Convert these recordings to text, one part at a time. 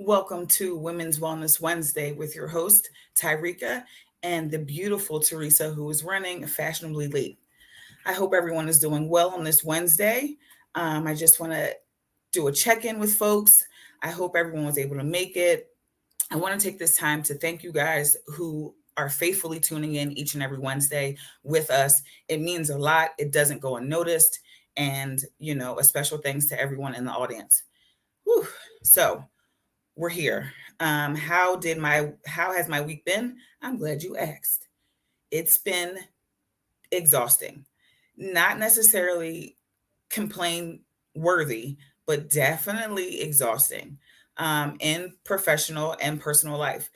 Welcome to Women's Wellness Wednesday with your host, Tyrika, and the beautiful Teresa, who is running fashionably late. I hope everyone is doing well on this Wednesday. I just want to do a check in with folks. I hope everyone was able to make it. I want to take this time to thank you guys who are faithfully tuning in each and every Wednesday with us. It means a lot, it doesn't go unnoticed. And, a special thanks to everyone in the audience. Whew. So, we're here. How has my week been? I'm glad you asked. It's been exhausting. Not necessarily complain worthy, but definitely exhausting in professional and personal life.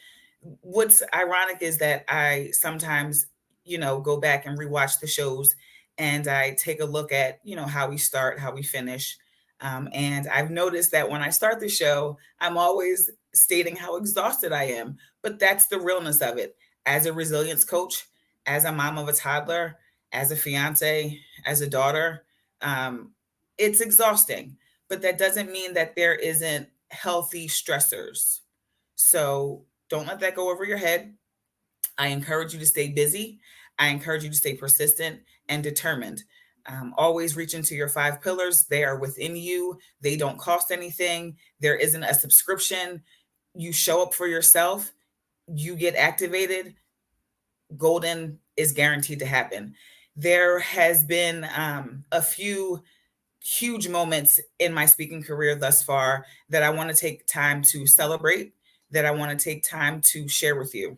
What's ironic is that I sometimes, go back and rewatch the shows and I take a look at, how we start, how we finish. And I've noticed that when I start the show, I'm always stating how exhausted I am, but that's the realness of it. As a resilience coach, as a mom of a toddler, as a fiance, as a daughter, um, it's exhausting, but that doesn't mean that there isn't healthy stressors. So don't let that go over your head. I encourage you to stay busy. I encourage you to stay persistent and determined. Always reach into your 5 pillars. They are within you. They don't cost anything. There isn't a subscription. You show up for yourself. You get activated. Golden is guaranteed to happen. There has been a few huge moments in my speaking career thus far that I want to take time to celebrate, that I want to take time to share with you.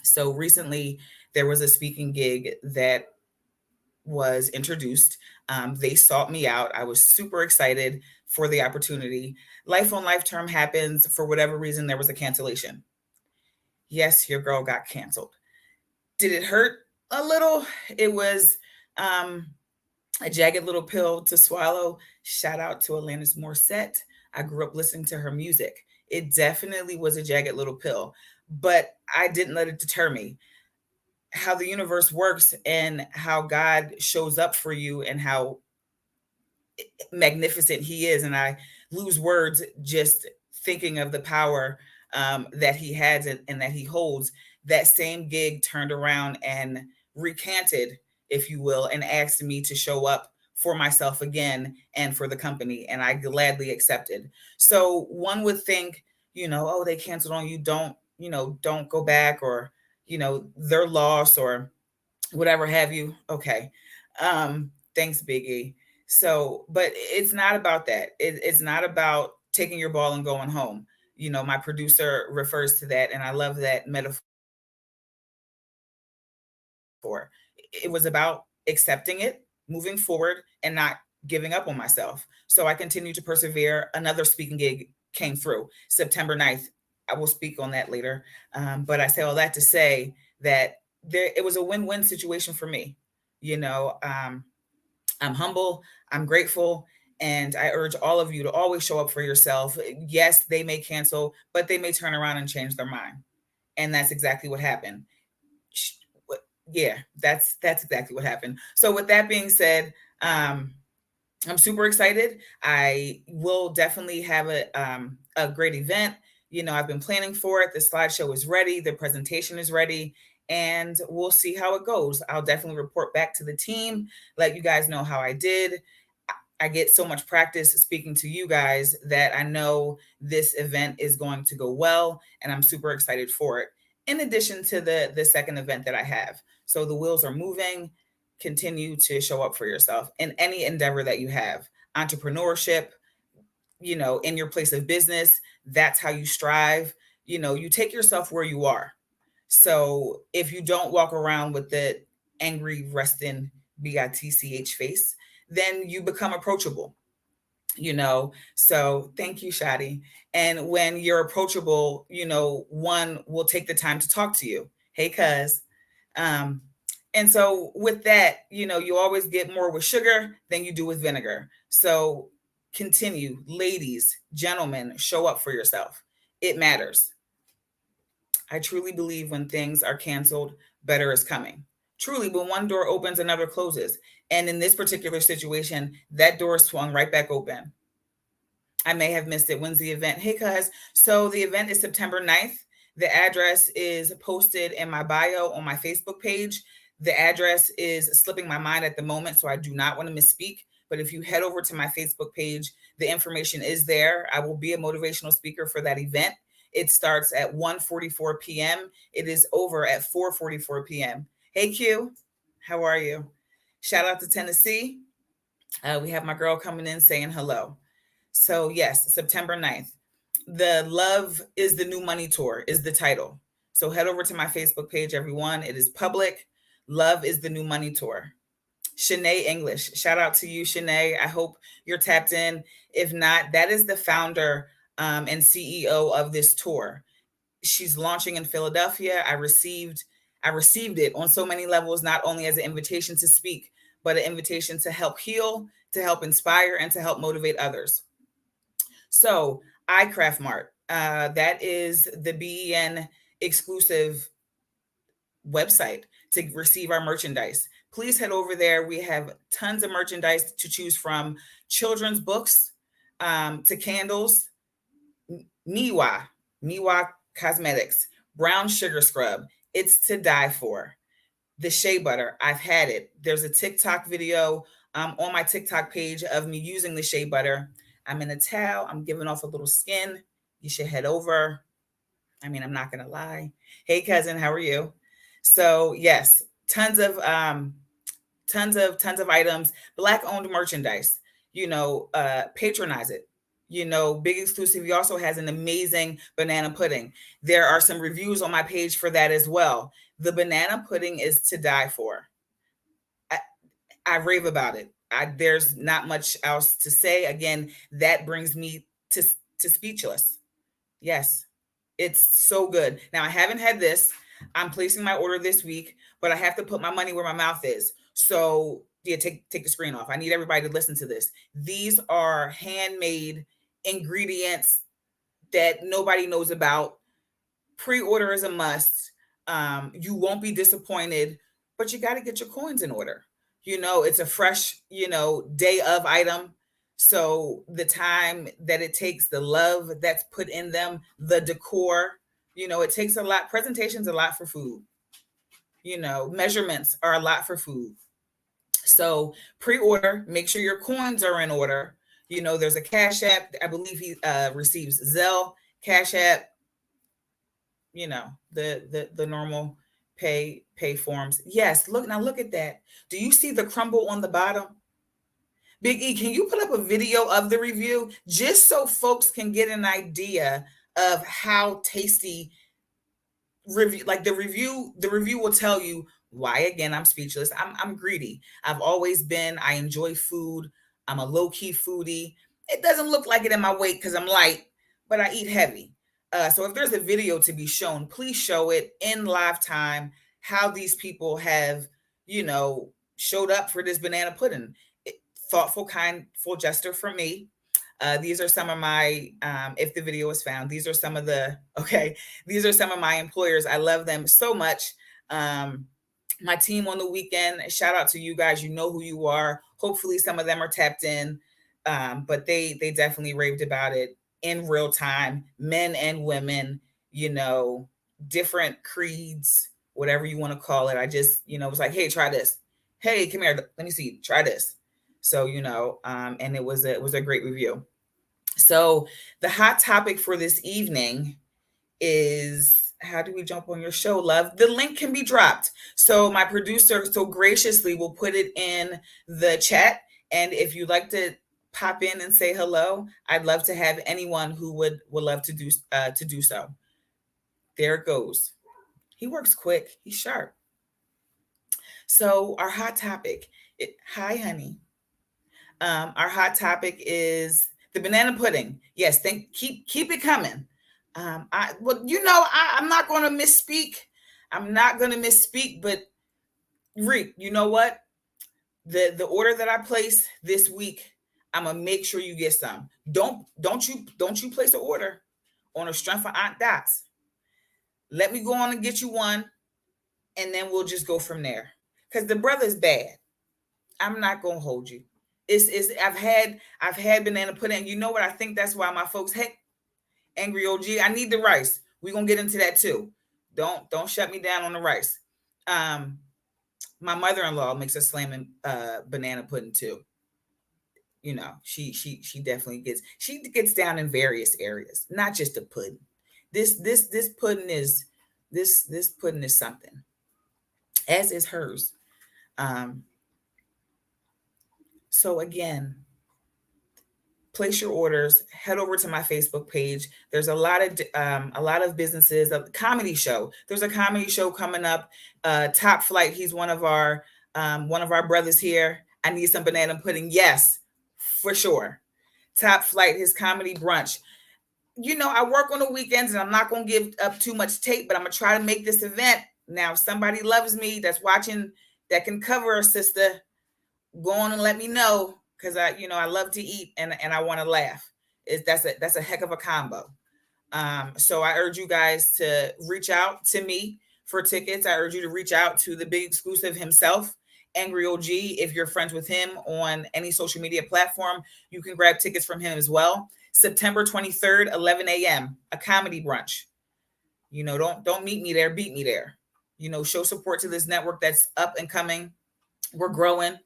So recently, there was a speaking gig that was introduced. They sought me out. I was super excited for the opportunity. Life on Life term happens. For whatever reason, there was a cancellation. Yes, your girl got canceled. Did it hurt a little? It was a jagged little pill to swallow. Shout out to Alanis Morissette. I grew up listening to her music. It definitely was a jagged little pill, but I didn't let it deter me. How the universe works and how God shows up for you and how magnificent He is. And I lose words just thinking of the power that He has and that He holds. That same gig turned around and recanted, if you will, and asked me to show up for myself again and for the company. And I gladly accepted. So one would think, oh, they canceled on you. Don't go back, or, their loss or whatever have you. Okay. Thanks, Biggie. So, but it's not about that. It's not about taking your ball and going home. My producer refers to that, and I love that metaphor. It was about accepting it, moving forward, and not giving up on myself. So I continued to persevere. Another speaking gig came through September 9th. I will speak on that later. But I say all that to say that it was a win-win situation for me. I'm humble, I'm grateful, and I urge all of you to always show up for yourself. Yes, they may cancel, but they may turn around and change their mind. And that's exactly what happened. Yeah, that's exactly what happened. So with that being said, I'm super excited. I will definitely have a great event. I've been planning for it. The slideshow is ready. The presentation is ready. And we'll see how it goes. I'll definitely report back to the team, let you guys know how I did. I get so much practice speaking to you guys that I know this event is going to go well, and I'm super excited for it. In addition to the second event that I have. So the wheels are moving. Continue to show up for yourself in any endeavor that you have. Entrepreneurship, in your place of business, that's how you strive. You take yourself where you are. So if you don't walk around with the angry, resting, bitch face, then you become approachable. So thank you, Shadi. And when you're approachable, one will take the time to talk to you. Hey, cuz. Um, and so with that, you always get more with sugar than you do with vinegar. So continue, ladies, gentlemen, show up for yourself. It matters. I truly believe when things are canceled, better is coming. Truly, when one door opens, another closes. And in this particular situation, that door swung right back open. I may have missed it. When's the event? Hey, cuz. So the event is September 9th. The address is posted in my bio on my Facebook page. The address is slipping my mind at the moment, so I do not want to misspeak. But if you head over to my Facebook page, the information is there. I will be a motivational speaker for that event. It starts at 1:44 p.m. It is over at 4:44 p.m. Hey, Q. How are you? Shout out to Tennessee. We have my girl coming in saying hello. So, yes, September 9th. The Love is the New Money Tour is the title. So, head over to my Facebook page, everyone. It is public. Love is the New Money Tour. Shanae English. Shout out to you, Shanae. I hope you're tapped in. If not, that is the founder and CEO of this tour. She's launching in Philadelphia. I received it on so many levels, not only as an invitation to speak, but an invitation to help heal, to help inspire, and to help motivate others. So, iCraft Mart, that is the BEN exclusive website to receive our merchandise. Please head over there. We have tons of merchandise to choose from, children's books to candles, Miwa Cosmetics, brown sugar scrub. It's to die for. The shea butter, I've had it. There's a TikTok video on my TikTok page of me using the shea butter. I'm in a towel. I'm giving off a little skin. You should head over. I mean, I'm not gonna lie. Hey, cousin, how are you? So yes, tons of items, black owned merchandise. Patronize it. Big Exclusive. He also has an amazing banana pudding. There are some reviews on my page for that as well. The banana pudding is to die for. I, I rave about it. There's not much else to say. Again, that brings me to speechless. Yes, it's so good. Now I haven't had this. I'm placing my order this week, but I have to put my money where my mouth is. So yeah, take the screen off. I need everybody to listen to this. These are handmade ingredients that nobody knows about. Pre-order is a must. You won't be disappointed, but you got to get your coins in order. It's a fresh, day of item. So the time that it takes, the love that's put in them, the decor, it takes a lot. Presentation's a lot for food. Measurements are a lot for food. So pre-order, make sure your coins are in order. There's a Cash App. I believe he receives Zelle, Cash App, the normal pay forms. Yes, look at that. Do you see the crumble on the bottom? Big E, can you put up a video of the review just so folks can get an idea of how tasty review, like the review will tell you why. Again, I'm speechless. I'm greedy. I've always been. I enjoy food. I'm a low-key foodie. It doesn't look like it in my weight because I'm light, but I eat heavy. So if there's a video to be shown, please show it in live time how these people have, showed up for this banana pudding. Thoughtful, kindful gesture from me. These are some of my, if the video is found, these are some of my employers. I love them so much. My team on the weekend, shout out to you guys. You know who you are. Hopefully some of them are tapped in. But they definitely raved about it in real time, men and women, different creeds, whatever you want to call it. I just, was like, hey, try this. Hey, come here. Let me see. Try this. So, and it was a great review. So the hot topic for this evening is, how do we jump on your show, love? The link can be dropped. So my producer so graciously will put it in the chat. And if you'd like to pop in and say hello, I'd love to have anyone who would love to do so. There it goes. He works quick. He's sharp. So our hot topic. Hi, honey. Our hot topic is the banana pudding. Yes, keep it coming. I'm not going to misspeak. I'm not going to misspeak, but Reek, you know what? The order that I place this week, I'm gonna make sure you get some. Don't you place an order on a strength for Aunt Dots. Let me go on and get you one, and then we'll just go from there. Because the brother's bad. I'm not gonna hold you. It's I've had banana pudding. You know what? I think that's why my folks, hey, Angry OG, I need the rice. We're gonna get into that too. Don't shut me down on the rice. My mother-in-law makes a slamming banana pudding too. You know, she definitely gets down in various areas, not just the pudding. This pudding is this pudding is something, as is hers. So again, place your orders. Head over to my Facebook page. There's a lot of businesses. A comedy show. There's a comedy show coming up. Top Flight. He's one of our brothers here. I need some banana pudding. Yes, for sure. Top Flight. His comedy brunch. You know, I work on the weekends, and I'm not going to give up too much tape, but I'm going to try to make this event. Now, if somebody loves me that's watching that can cover a sister, go on and let me know, because I love to eat and I want to laugh. That's a heck of a combo. So I urge you guys to reach out to me for tickets. I urge you to reach out to the big exclusive himself, Angry OG. If you're friends with him on any social media platform, you can grab tickets from him as well. September 23rd, 11 a.m., a comedy brunch. You know, don't meet me there, beat me there. You know, show support to this network that's up and coming. We're growing.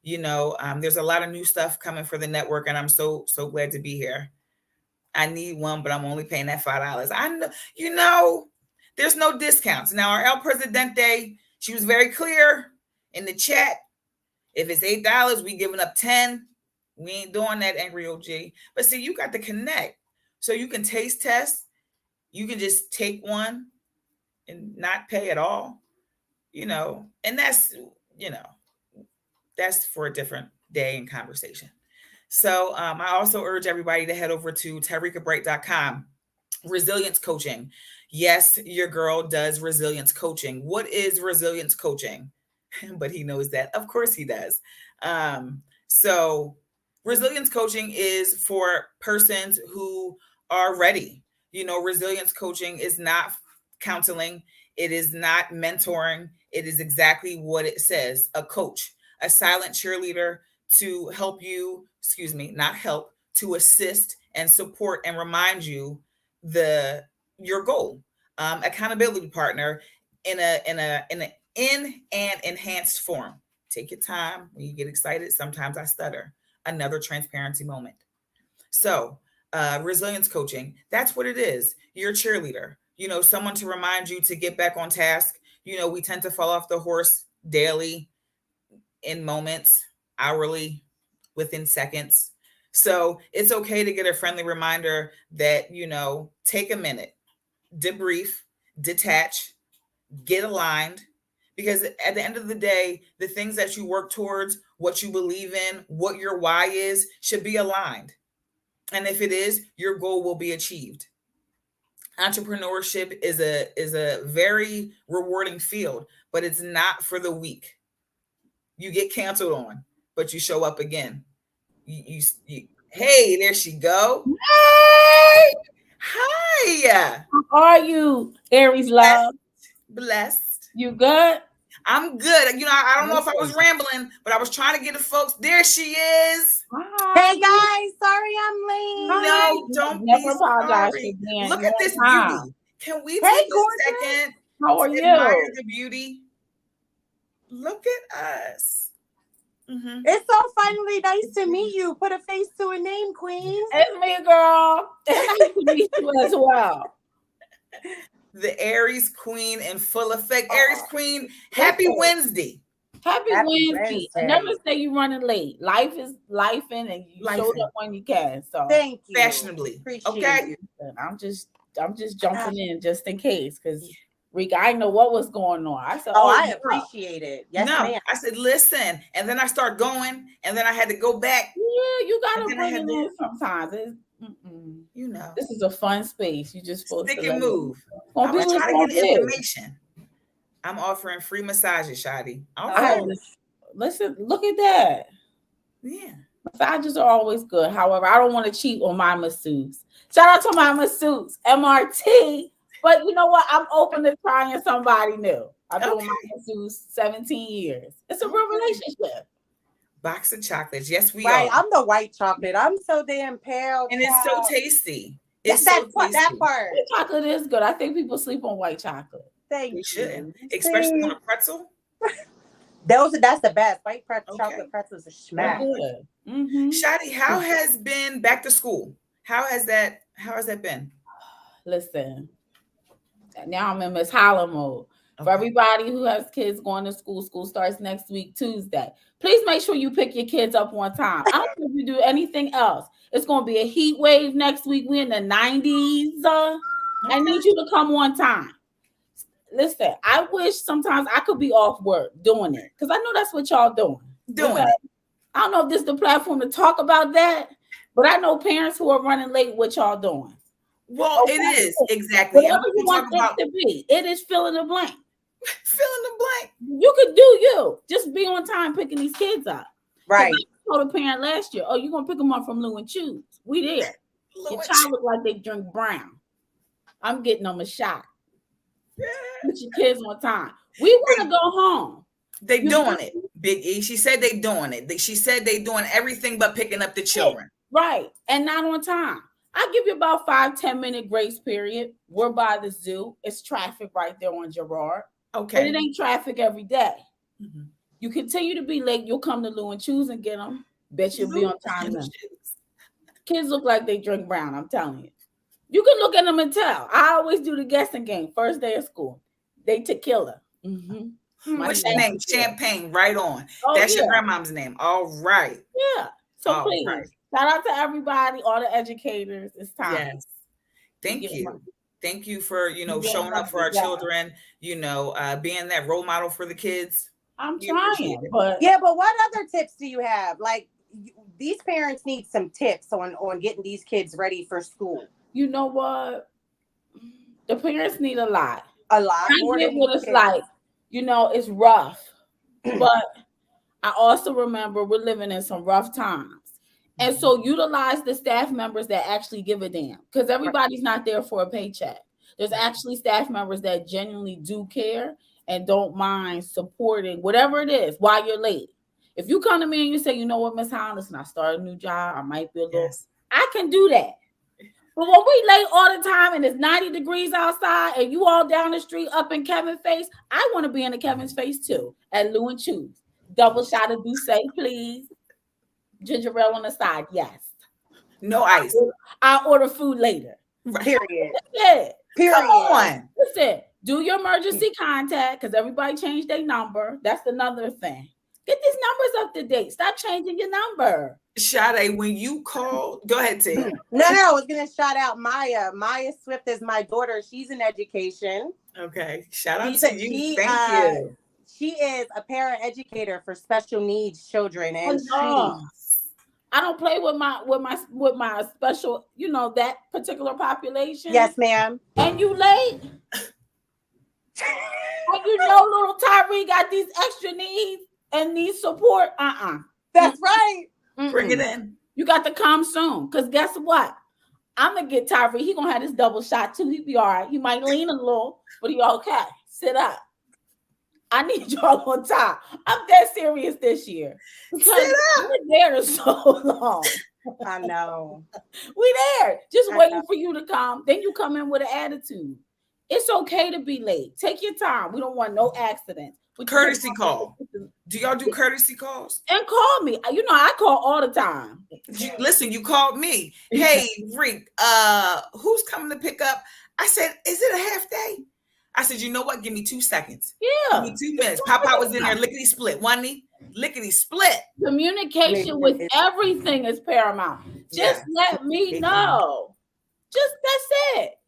You know, there's a lot of new stuff coming for the network, and I'm so glad to be here. I need one, but I'm only paying that $5. I know, you know, there's no discounts. Now, our El Presidente, she was very clear in the chat. If it's $8, we giving up 10. We ain't doing that, Angry OG. But see, you got to connect. So you can taste test. You can just take one and not pay at all. You know, and that's for a different day and conversation. So I also urge everybody to head over to TyrikaBright.com. Resilience coaching. Yes, your girl does resilience coaching. What is resilience coaching? But he knows that. Of course he does. So resilience coaching is for persons who are ready. You know, resilience coaching is not counseling. It is not mentoring. It is exactly what it says, a coach, a silent cheerleader to help you, to assist and support and remind you your goal. Accountability partner in an enhanced form. Take your time. When you get excited, sometimes I stutter. Another transparency moment. So resilience coaching, that's what it is. You're a cheerleader. You know, someone to remind you to get back on task. You know, we tend to fall off the horse daily, in moments, hourly, within seconds. So it's okay to get a friendly reminder that, you know, take a minute, debrief, detach, get aligned, because at the end of the day, the things that you work towards, what you believe in, what your why is, should be aligned. And if it is, your goal will be achieved. Entrepreneurship is a very rewarding field, but it's not for the weak. You get canceled on, but you show up again. You hey, there she go. Hey! Hi. How are you, Aries love? Blessed. You good? I'm good. You know, I don't know if I was rambling, but I was trying to get the folks. There she is. Hi. Hey guys, sorry I'm late. No, don't never apologize. Look at this beauty. Can we take a second? How are you? Admire the beauty. Look at us. Mm-hmm. It's so finally nice to meet you. Put a face to a name, Queen. It's me, girl. It's nice to meet you as well. The Aries Queen in full effect. Aries Queen, happy Wednesday. Happy Wednesday. Never say you're running late. Life is life and you showed up when you can. So thank you. Fashionably. Appreciate you. I'm just jumping in just in case, because Rika, I didn't know what was going on. I said, I appreciate it. Yes, ma'am. I said, listen. And then I start going, and then I had to go back. Yeah, you got to bring it in sometimes. You know. This is a fun space. You just supposed stick to and move. I'm trying to get information. I'm offering free massages, Shadi. Listen, look at that. Yeah. Massages are always good. However, I don't want to cheat on my masseuse. Shout out to my masseuse, MRT. But you know what? I'm open to trying somebody new. I've been with my masseuse 17 years. It's a real relationship. Box of chocolates. Yes, we are. I'm the white chocolate. I'm so damn pale. And it's so tasty. It's that part. White chocolate is good. I think people sleep on white chocolate. Thank you. Should. Especially on a pretzel. That's the best. White chocolate pretzels are smack. Shadi, how has been back to school? How has that been? Listen, now I'm in Miss Holler mode. For everybody who has kids going to school, school starts next week, Tuesday. Please make sure you pick your kids up on time. I don't think you do anything else. It's going to be a heat wave next week. We're in the 90s. I need you to come on time. Listen, I wish sometimes I could be off work doing it because I know that's what y'all doing. I don't know if this is the platform to talk about that, but I know parents who are running late what y'all doing. Well, it is exactly. Whatever you want it to be. It is fill in the blank. Fill in the blank. You could do you. Just be on time picking these kids up. Right. I told a parent last year, you're going to pick them up from Lou and Choose. We there. Your child look like they drink brown. I'm getting them a shot. Put your kids on time. We want to go home. They doing it, Big E. She said they doing it. She said they doing everything but picking up the children. Right. And not on time. I give you about 5-10 minute grace period. We're by the zoo. It's traffic right there on Girard. Okay. But it ain't traffic every day. Mm-hmm. You continue to be late, you'll come to Lou and Choose and get them. Bet you'll be on time now. Kids look like they drink brown, I'm telling you. You can look at them and tell. I always do the guessing game. First day of school. They tequila. Mm-hmm. What's your name? Champagne, right on. That's your grandmom's name. All right. Yeah. So please, shout out to everybody, all the educators. It's time. Yes. Thank you. Thank you for, showing up for our children, being that role model for the kids. I'm trying. But what other tips do you have? Like, these parents need some tips on getting these kids ready for school. You know what? The parents need a lot. A lot. I get what it's like. It's rough. But I also remember we're living in some rough times. And so utilize the staff members that actually give a damn. Because everybody's not there for a paycheck. There's actually staff members that genuinely do care and don't mind supporting whatever it is while you're late. If you come to me and you say, you know what, Miss Hollis, I started a new job. I might be a little. I can do that. But when we late all the time and it's 90 degrees outside and you all down the street up in Kevin's face, I want to be in the Kevin's face too at Lou and Choose. Double shot of Douce, please. Ginger ale on the side, yes. No ice. I'll order food later. Period. Yeah. Period. Come on. Listen, do your emergency contact because everybody changed their number. That's another thing. Get these numbers up to date. Stop changing your number. Shade, when you called, go ahead, T. No, I was going to shout out Maya. Maya Swift is my daughter. She's in education. Okay. Shout out to you. Thank you. She is a paraeducator for special needs children. And I don't play with my special, that particular population. Yes, ma'am. And you late? And little Tyree got these extra needs and needs support. That's right. Bring it in. You got to come soon. Because guess what? I'm going to get Tyree. He going to have this double shot too. He be all right. He might lean a little, but he okay. Sit up. I need y'all on time. I'm dead serious this year. Because we're there so long. I know. We there. Just waiting for you to come. Then you come in with an attitude. It's okay to be late. Take your time. We don't want no accidents. Courtesy call. Do y'all do courtesy calls? And call me. I call all the time. Listen, you called me. Hey, Reek, who's coming to pick up? I said, is it a half day? I said, you know what? Give me 2 seconds. Yeah. Give me 2 minutes. Papa was in there lickety split. Wasn't he? Lickety split. Communication with everything is paramount. Just let me know. That's it.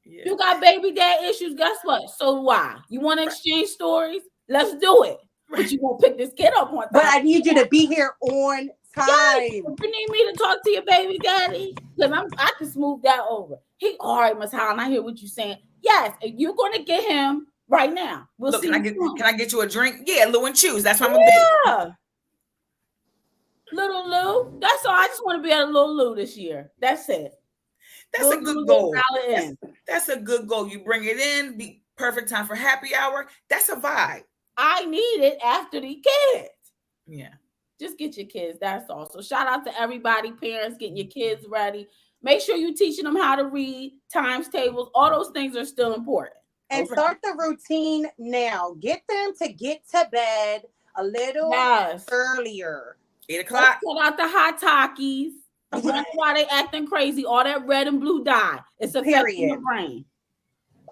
Yeah. You got baby dad issues, guess what? So do I. You want to exchange stories? Let's do it. But you won't pick this kid up on time. But I need you to be here on time. Yes, if you need me to talk to your baby daddy, because I can smooth that over. All right, Miss Holland, I hear what you're saying. Yes, and you're gonna get him right now. We'll Look, see. can I get you a drink? Yeah, Lou and Choose. That's what I'm gonna Yeah. Little Lou. That's all. I just want to be at a Little Lou this year. That's it. That's a good goal. That's a good goal. You bring it in, be perfect time for happy hour. That's a vibe. I need it after the kids. Yeah. Just get your kids. That's all. So shout out to everybody, parents, getting your kids ready. Make sure you're teaching them how to read, times tables. All those things are still important. And start the routine now. Get them to get to bed a little earlier. 8 o'clock. Cut out the hot Takis. That's why they acting crazy. All that red and blue dye. It's affecting the brain.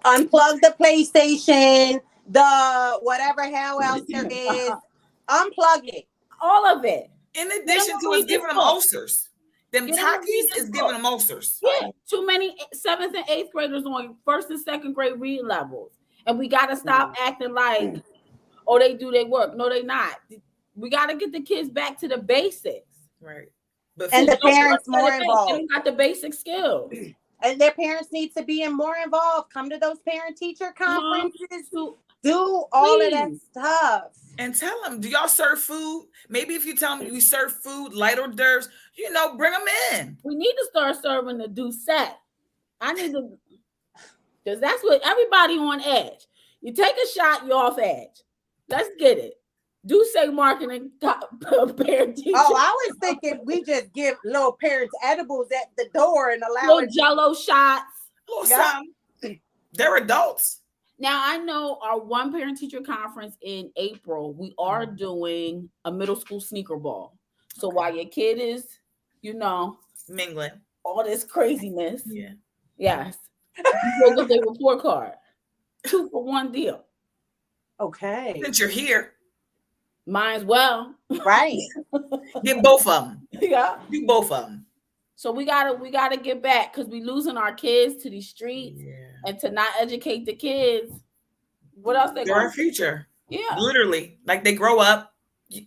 Unplug the PlayStation, the whatever hell else there is. Unplug it. All of it. In addition to it's giving them ulcers. Them Takis is giving them ulcers. Yeah. Too many 7th and 8th graders on 1st and 2nd grade reading levels. And we got to stop acting like, oh, they do their work. No, they not. We got to get the kids back to the basics. Right. But and the parents more involved. They got the basic skills. And their parents need to be more involved. Come to those parent-teacher conferences. Do all of that stuff. And tell them, do y'all serve food? Maybe if you tell them we serve food, light hors d'oeuvres, bring them in. We need to start serving the Doucette. I need to, because that's what everybody on edge. You take a shot, you're off edge. Let's get it. Doucette marketing parent teacher. Oh, I was thinking we just give little parents edibles at the door and allow little Jello shots. They're adults. Now, I know our one parent teacher conference in April, we are doing a middle school sneaker ball. So while your kid is, mingling, all this craziness. Yeah. Yes. You go get their report card. 2 for 1 deal. Okay. Since you're here. Might as well. Right. Get both of them. Yeah. Do both of them. So we gotta get back because we losing our kids to these streets and to not educate the kids. What else they're our future? Yeah, literally. Like they grow up.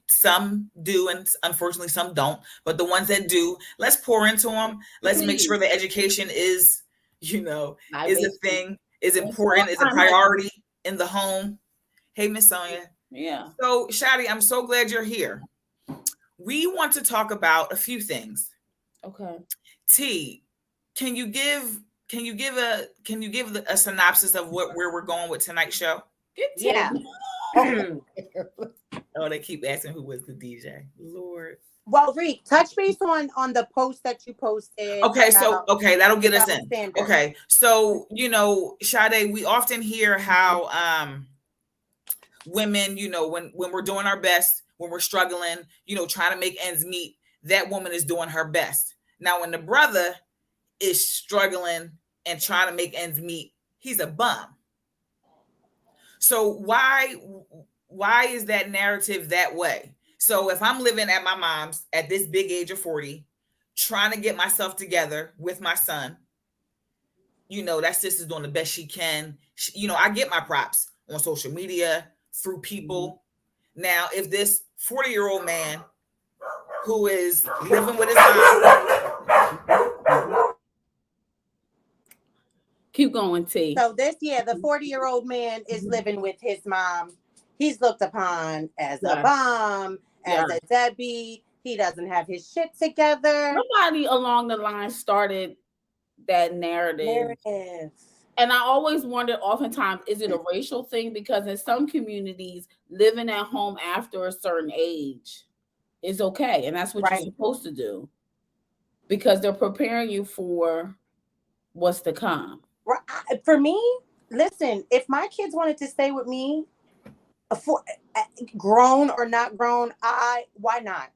Some do, and unfortunately, some don't. But the ones that do, let's pour into them. Let's make sure the education is, is a thing, is important, is a priority in the home. Hey, Miss Sonia. Yeah. So, Shadi, I'm so glad you're here. We want to talk about a few things. Okay. T, can you give a synopsis of where we're going with tonight's show? Yeah. Oh, they keep asking who was the DJ. Lord. Well, Reek, touch base on the post that you posted. Okay, that'll get us in. Standard. Okay, so Sade, we often hear how women, when we're doing our best, when we're struggling, trying to make ends meet, that woman is doing her best. Now, when the brother is struggling and trying to make ends meet, he's a bum. So why is that narrative that way? So if I'm living at my mom's at this big age of 40, trying to get myself together with my son, that sister's doing the best she can. I get my props on social media through people. Now, if this 40-year-old man who is living with his mom. Keep going, T. So the 40-year-old man is living with his mom. He's looked upon as a bum, as a deadbeat. He doesn't have his shit together. Nobody along the line started that narrative. And I always wondered, oftentimes, is it a racial thing? Because in some communities, living at home after a certain age is okay. And that's what you're supposed to do. Because they're preparing you for what's to come. For me, listen, if my kids wanted to stay with me, grown or not grown, why not?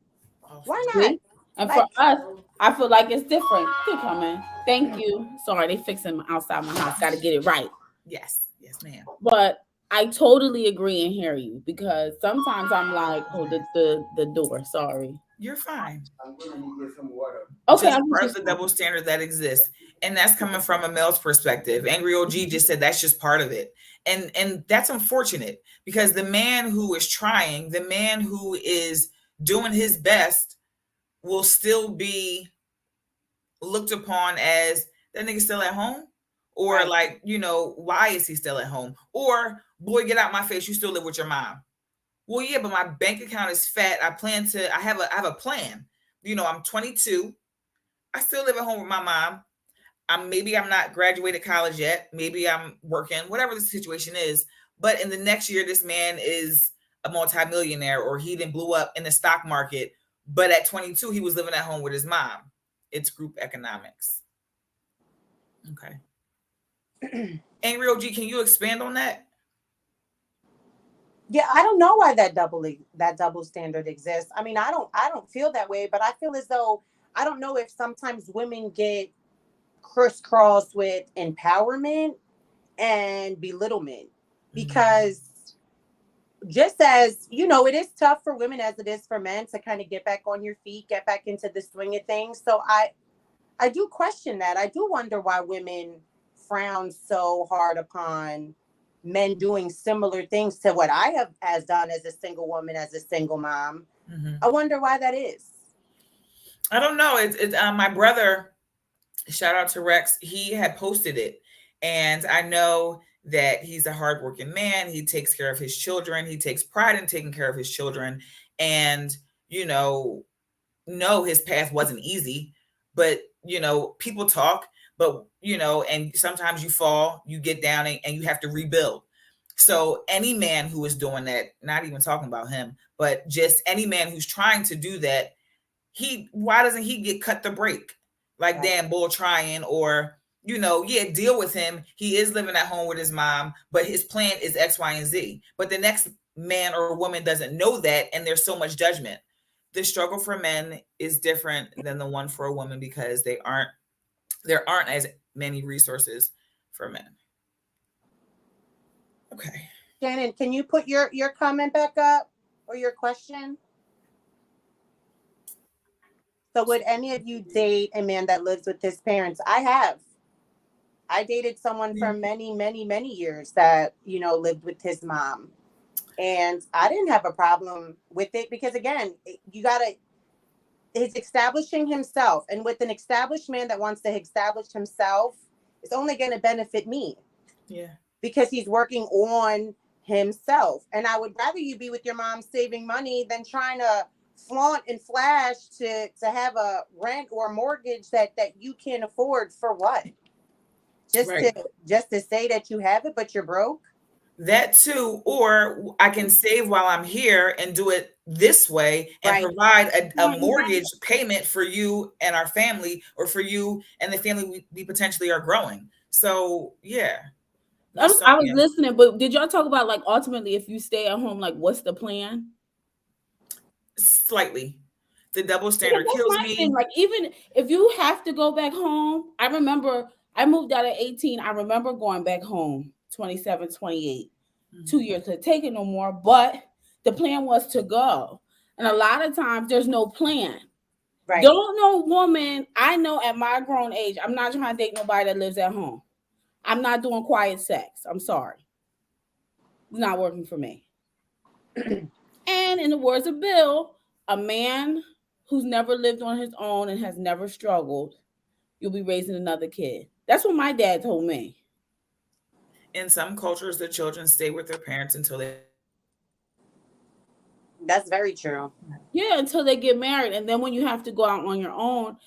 Why not? And for us, I feel like it's different. Keep coming. Thank you. Sorry, they fixing outside my house. Got to get it right. Yes, ma'am. But I totally agree and hear you because sometimes I'm like, oh, the door. Sorry. You're fine. I'm gonna need to get some water. Okay, Just part of the double standard that exists, and that's coming from a male's perspective. Angry OG just said that's just part of it, and that's unfortunate because the man who is trying, the man who is doing his best, will still be looked upon as that nigga still at home, or Right. like, you know, why is he still at home? Or boy, get out my face, you still live with your mom. Well, yeah, but my bank account is fat. I have a plan. You know, I'm 22. I still live at home with my mom. Maybe I'm not graduated college yet. Maybe I'm working, whatever the situation is. But in the next year, this man is a multimillionaire, or he didn't blew up in the stock market. But at 22, he was living at home with his mom. It's group economics. Okay. Angry OG, can you expand on that? Yeah, I don't know why that double standard exists. I mean, I don't feel that way, but I feel as though, I don't know if sometimes women get crisscrossed with empowerment and belittlement, because just as, you know, it is tough for women as it is for men to kind of get back on your feet, get back into the swing of things. So I do question that. I do wonder why women frown so hard upon men doing similar things to what I have done as a single woman, as a single mom. I wonder why that is. I don't know. It's my brother, shout out to Rex, he had posted it. And I know that he's a hardworking man. He takes care of his children. He takes pride in taking care of his children. And, you know, no, his path wasn't easy, but, you know, people talk, but, you know, and sometimes you fall, you get down, and you have to rebuild. So any man who is doing that, not even talking about him, but just any man who's trying to do that, why doesn't he get cut the break? Like, Right. damn, bull trying, or, you know, yeah, deal with him. He is living at home with his mom, but his plan is X, Y, and Z. But the next man or woman doesn't know that, and there's so much judgment. The struggle for men is different than the one for a woman because there aren't as many resources for men. Okay. Shannon, can you put your comment back up, or your question? So would any of you date a man that lives with his parents? I have. I dated someone for many, many, many years that, you know, lived with his mom. And I didn't have a problem with it because, again, he's establishing himself. And with an established man that wants to establish himself, it's only going to benefit me. Yeah. Because he's working on himself. And I would rather you be with your mom saving money than trying to flaunt and flash to have a rent or mortgage that you can't afford. For what? Just to say that you have it, but you're broke? That too, or I can save while I'm here and do it this way and provide a mortgage payment for you and our family, or for you and the family we potentially are growing. So yeah. I was listening, but did y'all talk about, like, ultimately, if you stay at home, like, what's the plan? Slightly. The double standard kills me. Thing. Like, even if you have to go back home, I remember I moved out at 18. I remember going back home 27, 28, 2 years to take it no more. But the plan was to go. And a lot of times there's no plan. Right. Don't know woman. I know at my grown age, I'm not trying to date nobody that lives at home. I'm not doing quiet sex. I'm sorry. It's not working for me. And in the words of Bill, a man who's never lived on his own and has never struggled, you'll be raising another kid. That's what my dad told me. In some cultures, the children stay with their parents until they... That's very true. Yeah, until they get married. And then when you have to go out on your own,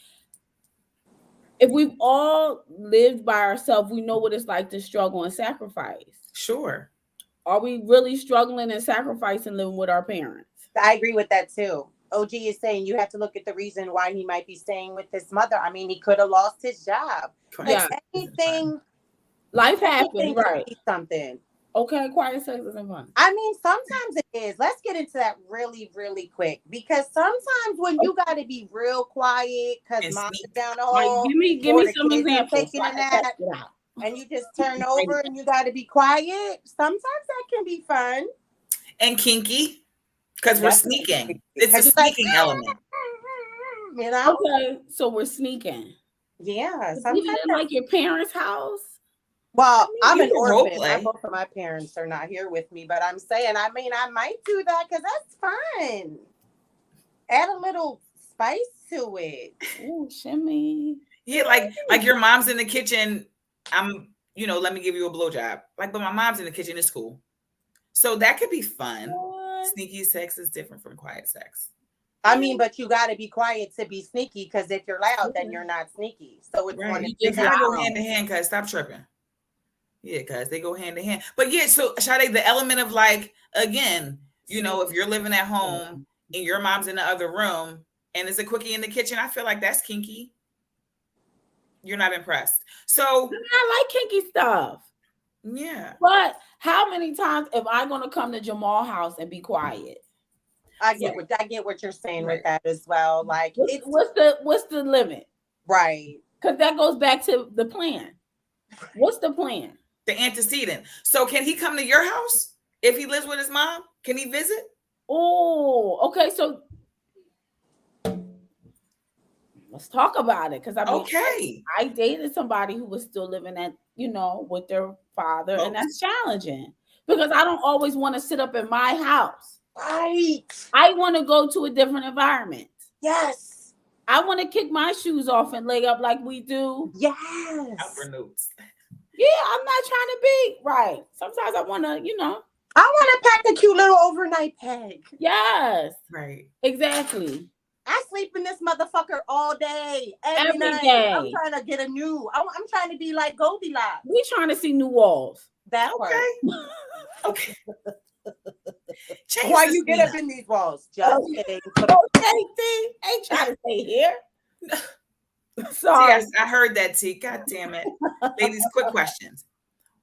if we've all lived by ourselves, we know what it's like to struggle and sacrifice. Sure. Are we really struggling and sacrificing living with our parents? I agree with that too. OG is saying you have to look at the reason why he might be staying with his mother. I mean, he could have lost his job. Yeah. Anything. Life happens, right? Something. Okay, quiet sex isn't fun. I mean, sometimes it is. Let's get into that really, really quick, because sometimes when you got to be real quiet because mom's down the hall, give me some examples. Taking a nap, and you just turn over and you got to be quiet. Sometimes that can be fun and kinky, because we're sneaking. It's a sneaking element. you know? Okay, so we're sneaking. Yeah. Even Sometimes in like your parents' house. well, I'm you an can role orphan. play. Both of my parents are not here with me, but I'm saying, I mean, I might do that because that's fun. Add a little spice to it. Ooh, shimmy. Yeah, like your mom's in the kitchen. Let me give you a blowjob. Like, but my mom's in the kitchen. It's cool. So that could be fun. What? Sneaky sex is different from quiet sex. I mean, but you got to be quiet to be sneaky because if you're loud, then you're not sneaky. So it's Right. one. You They just kind of go loud. hand in hand, cuz stop tripping. Yeah, cuz they go hand in hand. But yeah, so Sade, the element of like, again, if you're living at home and your mom's in the other room and there's a quickie in the kitchen, I feel like that's kinky. You're not impressed. So I like kinky stuff. yeah. But how many times am I gonna come to Jamal's house and be quiet? I get what you're saying with that as well. Like what's the limit? Right. Because that goes back to the plan. What's the plan? The antecedent. So can he come to your house if he lives with his mom? Can he visit? Oh, okay. So let's talk about it. Because I dated somebody who was still living at, with their father, and that's challenging because I don't always want to sit up in my house. Right. I want to go to a different environment. Yes. I want to kick my shoes off and lay up like we do. Yes. Out for notes. Yeah, I'm not trying to be right. Sometimes I want to, I want to pack a cute little overnight peg. Yes. Right. Exactly. I sleep in this motherfucker all day, every night. Day. I'm trying to get I'm trying to be like Goldilocks. We trying to see new walls. That okay. Okay. Why you get up in these walls? Just kidding. Okay, T. Ain't trying to stay here. Sorry. See, I heard that, T. God damn it. Ladies, quick questions.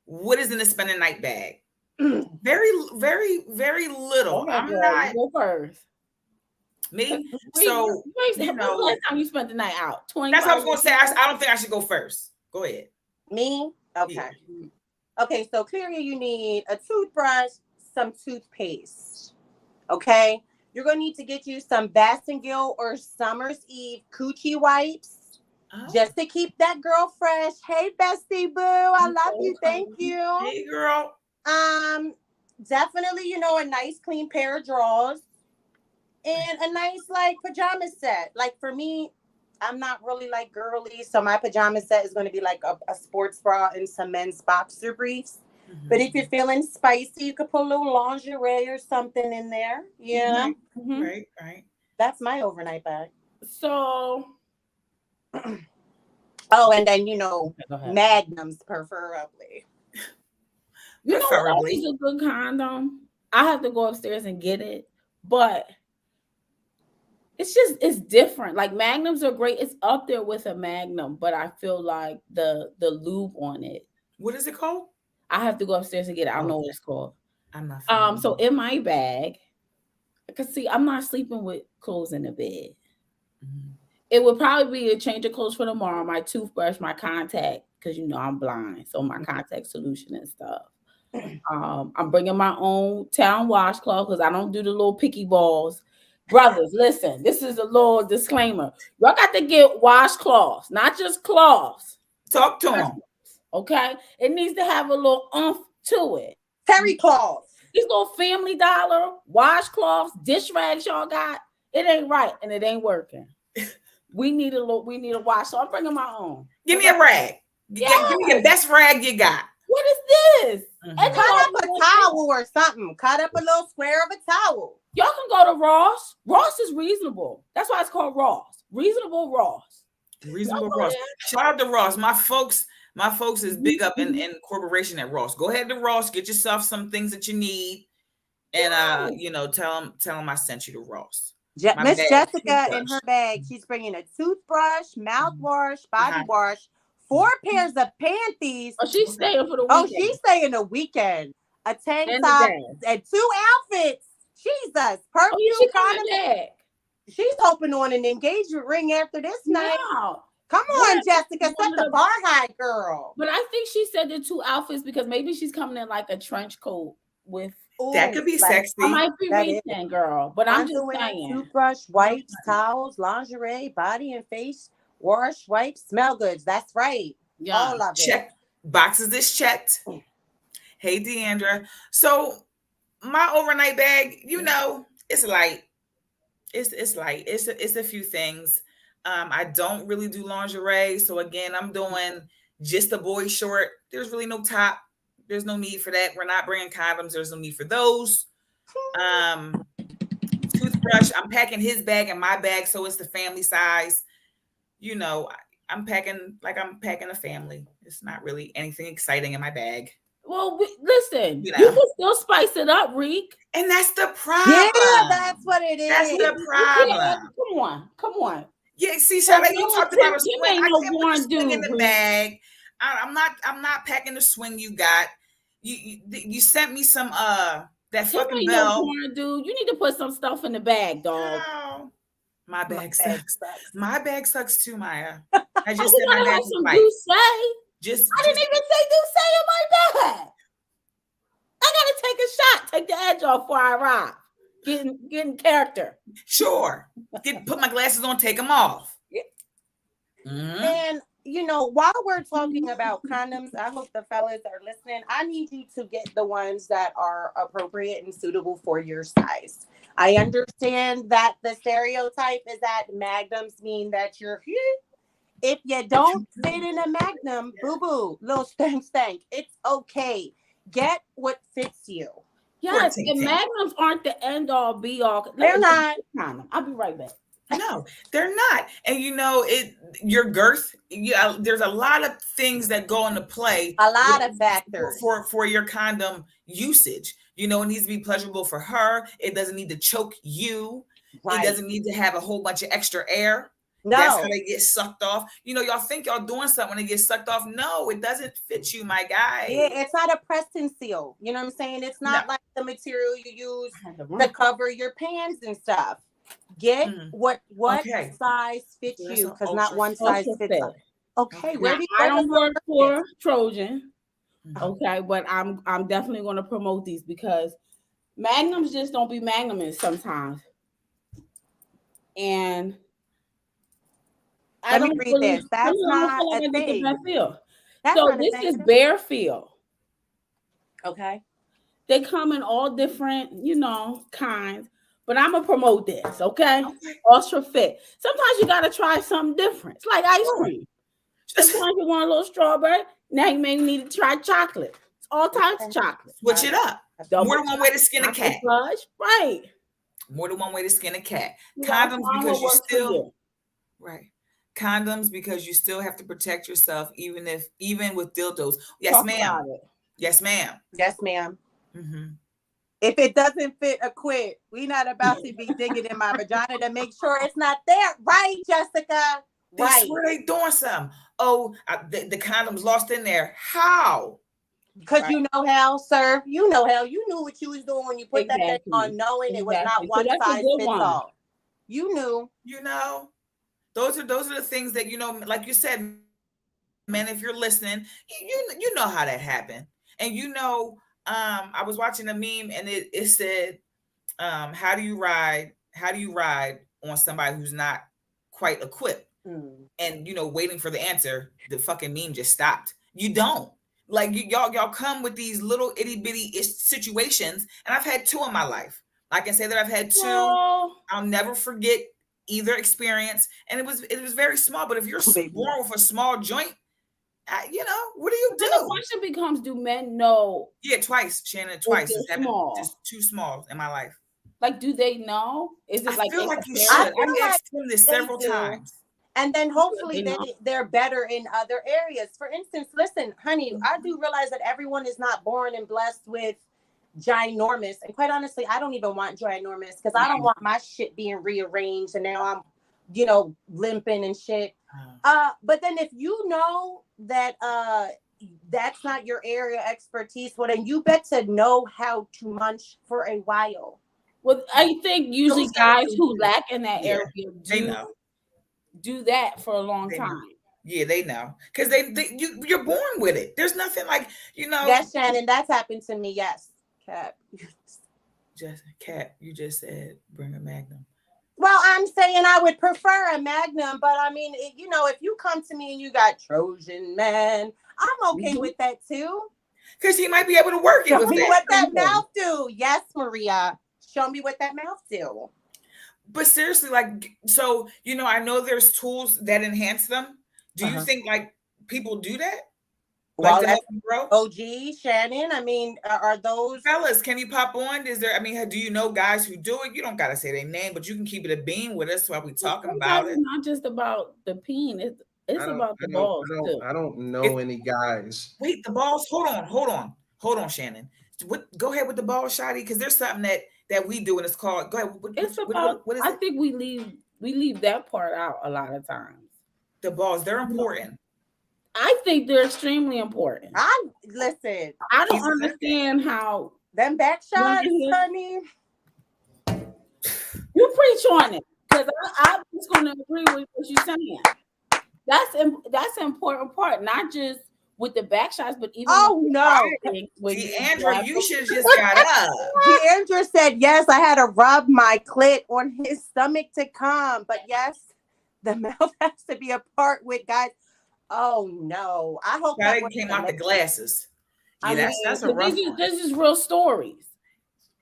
What is in the spend a night bag? Very, very, very little. Okay, I'm girl, not. go first. Me? So, when last time you spent the night out? 20. That's what I was going to say. I don't think I should go first. Go ahead. Me? Okay. Yeah. Okay, so clearly you need a toothbrush, some toothpaste. Okay? You're going to need to get you some Baskin or Summer's Eve coochie wipes just to keep that girl fresh. Hey, bestie boo. I love you. Thank you. Hey, girl. Definitely, a nice clean pair of drawers and a nice pajama set. Like for me, I'm not really girly, so my pajama set is going to be like a sports bra and some men's boxer briefs. Mm-hmm. But if you're feeling spicy, you could put a little lingerie or something in there. Yeah, mm-hmm. Right. That's my overnight bag. So, and then magnums preferably. Always a good condom. I have to go upstairs and get it, but it's different. Like magnums are great. It's up there with a magnum, but I feel like the lube on it. What is it called? I have to go upstairs and get it. I don't know what it's called. I'm not. So in my bag, because see, I'm not sleeping with clothes in the bed. Mm-hmm. It would probably be a change of clothes for tomorrow. My toothbrush, my contact, because I'm blind, so my contact solution and stuff. I'm bringing my own town washcloth because I don't do the little picky balls. Brothers, listen, this is a little disclaimer. Y'all got to get washcloths, not just cloths. Talk to them. Okay? It needs to have a little oomph to it. Terry cloths. These little Family Dollar washcloths, dish rags y'all got, it ain't right and it ain't working. We need a wash. So I'm bringing my own. Give me a rag. Yes. Give me the best rag you got. What is this? Mm-hmm. And cut up a towel or something. Cut up a little square of a towel. Y'all can go to Ross. Ross is reasonable. That's why it's called Ross. Reasonable Ross. Reasonable Ross. Shout out to Ross. My folks is big up in corporation at Ross. Go ahead to Ross. Get yourself some things that you need, and tell them I sent you to Ross. Miss Jessica in her bag. She's bringing a toothbrush, mouthwash, body wash. 4 pairs of panties. Oh, she's staying for the weekend. Oh, she's staying the weekend. A tank top and 2 outfits. Jesus. Perfume, condom. She's hoping on an engagement ring after this night. Come on, Jessica. Set the bar high, girl. But I think she said the 2 outfits because maybe she's coming in like a trench coat with That could be like, sexy. I might be That is. reaching, girl, but I'm just Underwear, saying. toothbrush, wipes, towels, lingerie, body and face wash, wipes, smell goods. That's right. Yeah. All of it. Check. Boxes is checked. Hey, Deandra. So my overnight bag, you know, it's light. It's light. It's a few things. I don't really do lingerie. So again, I'm doing just a boy short. There's really no top. There's no need for that. We're not bringing condoms. There's no need for those. Toothbrush. I'm packing his bag and my bag, so it's the family size. You know, I'm packing like I'm packing a family. It's not really anything exciting in my bag. Well, listen, You you know. can still spice it up, Reek. And that's the problem. Yeah, that's what it is. That's the problem. Come on. Yeah, see, Charlotte, you talked about a you swing. ain't I no can't put the Warren swing in dude, the Reek. bag. I'm not packing the swing you got. You sent me some that You fucking ain't bell. no Warren dude. You need to put some stuff in the bag, dog. Oh, my bag bag sucks. sucks. My bag sucks too, Maya. I just You said my gotta bag have was some light. Douce. I Just didn't even say Douce in my bag. I gotta take a shot, take the edge off before I arrive. Getting character. sure. Put my glasses on, take them off. Yeah. Mhm. And you know, while we're talking about condoms, I hope the fellas are listening. I need you to get the ones that are appropriate and suitable for your size. I understand that the stereotype is that magnums mean that you're if you don't fit in a magnum, boo-boo, little stank, it's okay. Get what fits you. Yes, 14, and 10. magnums aren't the end all be all. They're not. I'll be right back. No, they're not. And you know, your girth, there's a lot of things that go into play. A lot of factors. For your condom usage. You know, it needs to be pleasurable for her. It doesn't need to choke you. Right. It doesn't need to have a whole bunch of extra air. That's how No. they get sucked off. You know, y'all think y'all doing something when they get sucked off. No, it doesn't fit you, my guy. Yeah, it's not a press and seal. You know what I'm saying? It's not No. like the material you use to cover your pants and stuff. Get what Okay. size fits There's you, an because not one ultra size fit. fits all. Okay, Now, where do you I don't work for this? Trojan, Mhm. okay, but I'm definitely going to promote these because magnums just don't be magnuming sometimes, and Let me read this. That's not a I get the thing. best feel. That's So not a this thing. is Bare Feel. Okay. They come in all different, kinds, but I'm gonna promote this, okay? Ultra fit. Sometimes you gotta try something different. It's like ice cream. Sometimes you want a little strawberry. Now you may need to try chocolate. It's all types of chocolate. Switch it up. More than one way to skin a cat. Fudge. Right. More than one way to skin a cat. You gotta Condoms find because what you works for still you. right. Condoms because you still have to protect yourself, even with dildos. Yes, Talk ma'am. about it. Yes, ma'am. Yes, ma'am. Mm-hmm. If it doesn't fit, quit. We not about to be digging in my vagina to make sure it's not there. Right, Jessica? They Right. swear they doing something. Oh, the condom's lost in there. How? Because Right. you know how, sir. You know how. You knew what you was doing when you put that thing Exactly. on, knowing it was not Exactly. So one that's a size good fits one. all. You knew. You know, those are the things that like you said, man. If you're listening, you know how that happened, and I was watching a meme and it said, how do you ride on somebody who's not quite equipped? And waiting for the answer, the fucking meme just stopped. You don't. Like y'all come with these little itty bitty situations, and I've had two in my life. I can say that I've had two. Well, I'll never forget either experience, and it was very small. But if you're born with a small joint, what do you then the do? question becomes: do men know? Yeah, twice, Shannon, twice. they're It's happened small. just two smalls in my life. Like, do they know? Is it I like feel they like you compare should. it? feel I've like asked him this they several do. times. And then hopefully You know? they're better in other areas. For instance, listen, honey, I do realize that everyone is not born and blessed with ginormous. And quite honestly, I don't even want ginormous because I don't want my shit being rearranged and now I'm, limping and shit. But then if you know that that's not your area of expertise, well then you better know how to munch for a while. Well, I think usually Those guys guys who lack in that Yeah, area they know. do that for a long They know. time. Yeah, they know because you're born with it. There's nothing like Yes, Shannon, that's happened to me. Yes. Cap. Just Cat, you just said bring a Magnum. Well, I'm saying I would prefer a Magnum, but I mean, if you come to me and you got Trojan Man, I'm okay with that too. Because he might be able to work it Show with me that. what that mouth do. Yes, Maria. Show me what that mouth do. But seriously, like, so, I know there's tools that enhance them. Do you think like people do that? Well, Like, that's bro? OG, Shannon. I mean, are those Fellas, can you pop on? Do you know guys who do it? You don't got to say their name, but you can keep it a beam with us while we talking about it. It's not just about the peen. It's about the balls too. I don't know any guys. Wait, the balls. Hold on, Shannon. Go ahead with the ball, Shotty, because there's something that we do, and it's called. Go ahead. What is I it? think we leave that part out a lot of times. The balls, they're important. I think they're extremely important. listen. I don't understand how them back shots, honey. You preach on it, because I'm just going to agree with what you're saying. That's an important part, not just with the back shots, but even Deandra, you should have just got up. Deandra said, yes, I had to rub my clit on his stomach to come. But yes, the mouth has to be a part with guys. Oh no. I hope that came out the glasses. Yeah, that's a rough one. This is real stories.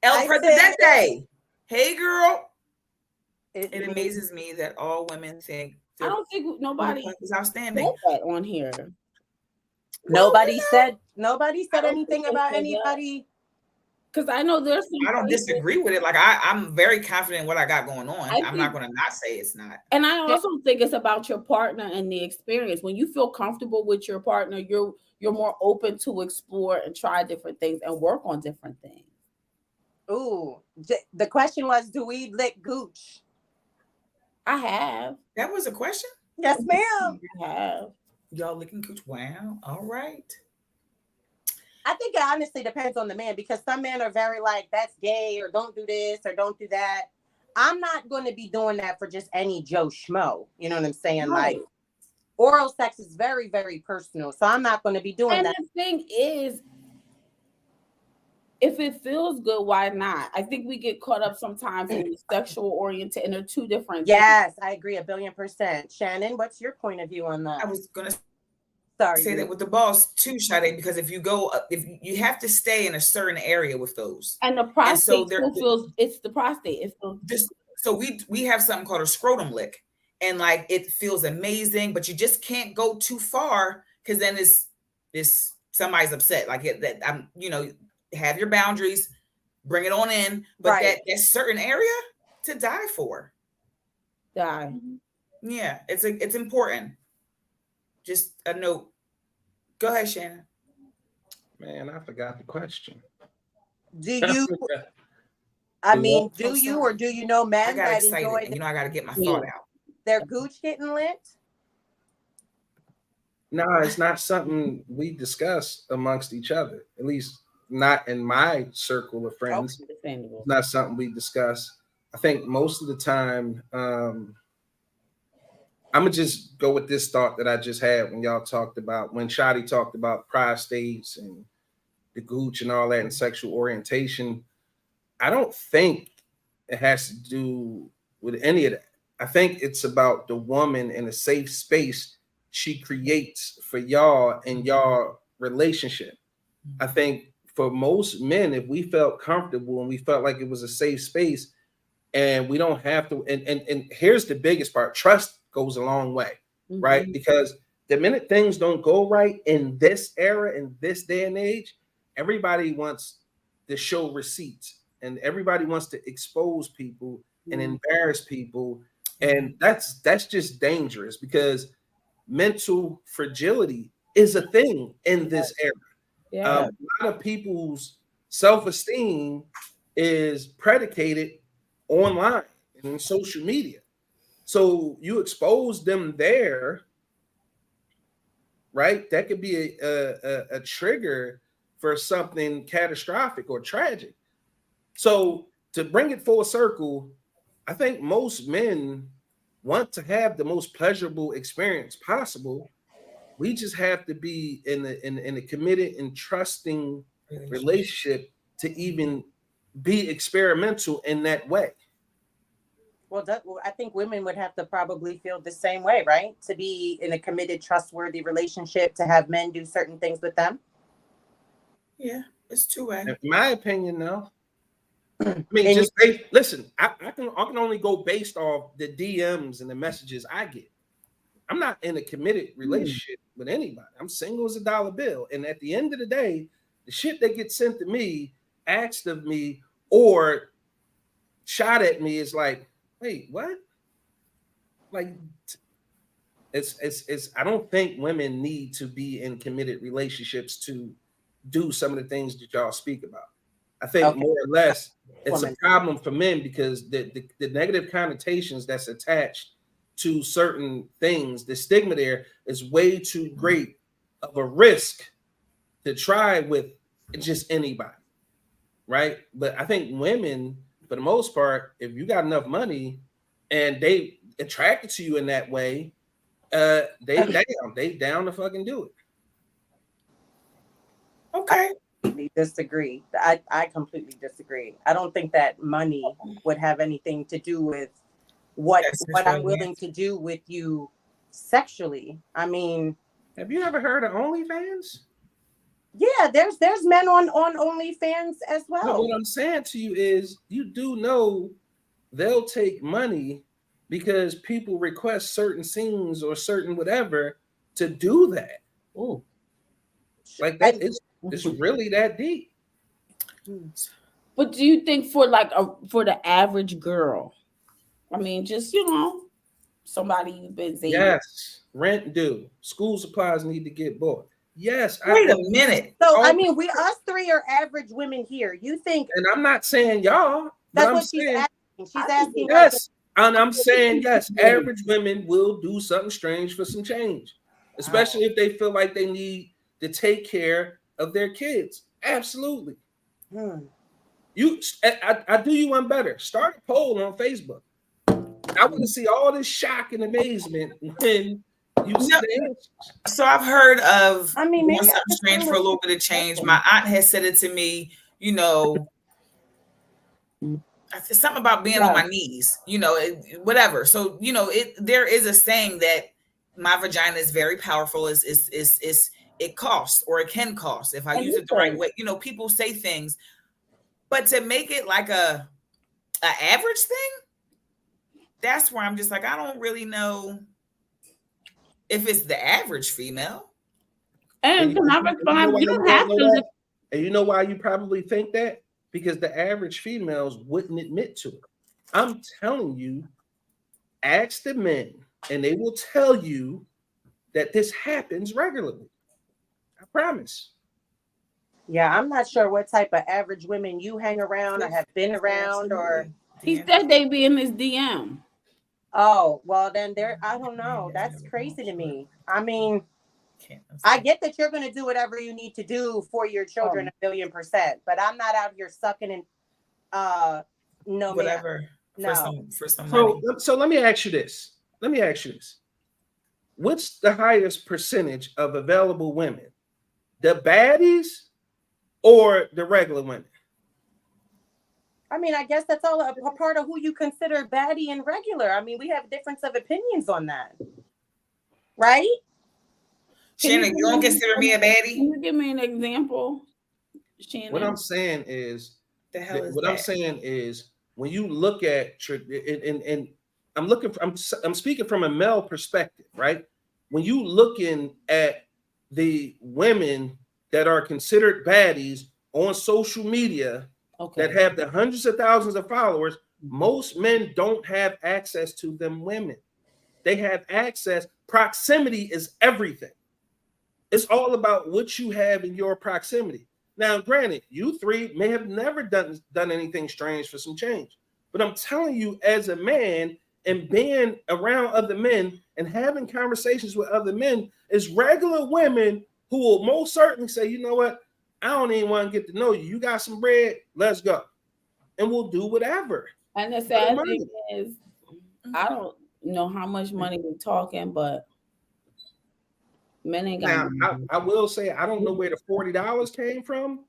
El Presidente. Hey girl. It amazes me that all women think I don't think nobody is outstanding that on here. Nobody said anything about anybody. Because I know there's some I don't disagree with it. Like I'm very confident in what I got going on. I'm not going to not say it's not. And I also think it's about your partner and the experience. When you feel comfortable with your partner, you're more open to explore and try different things and work on different things. Ooh, the question was, do we lick gooch? I have. That was a question? Yes, ma'am. I have. Y'all licking gooch? Wow. All right. I think it honestly depends on the man, because some men are very like, that's gay, or don't do this or don't do that. I'm not going to be doing that for just any Joe Schmo. You know what I'm saying? Right. Like, oral sex is very, very personal. So I'm not going to be doing that. And the thing is, if it feels good, why not? I think we get caught up sometimes in the sexual orientation, and they're two different Yes, I agree 1,000,000,000. Shannon, what's your point of view on that? I was going to Sorry, say that with the balls too, Sade, because if you have to stay in a certain area with those, and the prostate feels it's the prostate. It feels so we have something called a scrotum lick, and like it feels amazing, but you just can't go too far because then this somebody's upset. Like that I'm have your boundaries, bring it on in, but right. that certain area to die for. Die. Yeah, it's important. Just a note. Go ahead, Shannon. Man, I forgot the question. Do you? I mean, do you or do you know men that enjoy? I got to get my thought out. Their gooch getting lit? No, it's not something we discuss amongst each other. At least not in my circle of friends. It's not something we discuss. I think most of the time, I'm gonna just go with this thought that I just had when Shotty talked about prostates and the gooch and all that and sexual orientation. I don't think it has to do with any of that. I think it's about the woman in a safe space she creates for y'all and y'all relationship. I think for most men, if we felt comfortable and we felt like it was a safe space, and we don't have to, and here's the biggest part: trust goes a long way, right? Because the minute things don't go right in this era, in this day and age, everybody wants to show receipts and everybody wants to expose people and embarrass people. And that's just dangerous, because mental fragility is a thing in this era. Yeah. A lot of people's self-esteem is predicated online and in social media. So you expose them there, right? That could be a trigger for something catastrophic or tragic. So to bring it full circle, I think most men want to have the most pleasurable experience possible. We just have to be in a committed and trusting relationship to even be experimental in that way. Well, I think women would have to probably feel the same way, right? To be in a committed, trustworthy relationship, to have men do certain things with them. Yeah, it's two-way. In my opinion, no. I mean, listen. I can only go based off the DMs and the messages I get. I'm not in a committed relationship with anybody. I'm single as a dollar bill. And at the end of the day, the shit that gets sent to me, asked of me, or shot at me is like, wait, what? Like, it's I don't think women need to be in committed relationships to do some of the things that y'all speak about. I think more or less it's a problem for men because the negative connotations that's attached to certain things, the stigma there is way too great of a risk to try with just anybody, right? But I think women, for the most part, if you got enough money and they attracted to you in that way, they down to fucking do it. Okay. Disagree. I completely disagree. I don't think that money would have anything to do with what I'm willing to do with you sexually. I mean, have you ever heard of OnlyFans? Yeah, there's men on OnlyFans as well. No, what I'm saying to you is, you do know they'll take money because people request certain scenes or certain whatever to do that. Ooh, like that. It's really that deep. But do you think for the average girl? I mean, just somebody you've been seeing. Yes, rent due. School supplies need to get bought. Yes. Wait a minute. So I mean, us three are average women here. You think? And I'm not saying y'all. That's what she's asking. She's asking. Yes, and I'm saying yes. Average women will do something strange for some change, especially if they feel like they need to take care of their kids. Absolutely. I do you one better. Start a poll on Facebook. I want to see all this shock and amazement when you see the answers. So I've heard of maybe something strange for a little bit of change. My aunt has said it to me, something about being on my knees, whatever. So, there is a saying that my vagina is very powerful, it costs, or it can cost if I use it the right way. People say things, but to make it like a average thing, that's where I'm just like, I don't really know if it's the average female. And you don't have to. And you know why you probably think that? Because the average females wouldn't admit to it. I'm telling you, ask the men, and they will tell you that this happens regularly. I promise. Yeah, I'm not sure what type of average women you hang around or have been around, or he said they be in his DM. Oh, well then I don't know. That's crazy to me. I mean, I get that you're going to do whatever you need to do for your children 1,000,000%, but I'm not out here sucking in whatever. No. For some money. So let me ask you this. What's the highest percentage of available women? The baddies or the regular women? I mean, I guess that's all a part of who you consider baddie and regular. I mean, we have difference of opinions on that. Right? Shannon, you don't consider me a baddie? Can you give me an example, Shannon? What I'm saying is, when you look at and I'm speaking from a male perspective, right? When you looking at the women that are considered baddies on social media, that have the hundreds of thousands of followers, most men don't have access to them women. They have access. Proximity is everything. It's all about what you have in your proximity. Now, granted, you three may have never done anything strange for some change, but I'm telling you, as a man and being around other men and having conversations with other men, is regular women who will most certainly say, you know what? I don't even want to get to know you. You got some bread? Let's go. And we'll do whatever. And the sad thing is, I don't know how much money we're talking, but men ain't got now, I will say, I don't know where the $40 came from,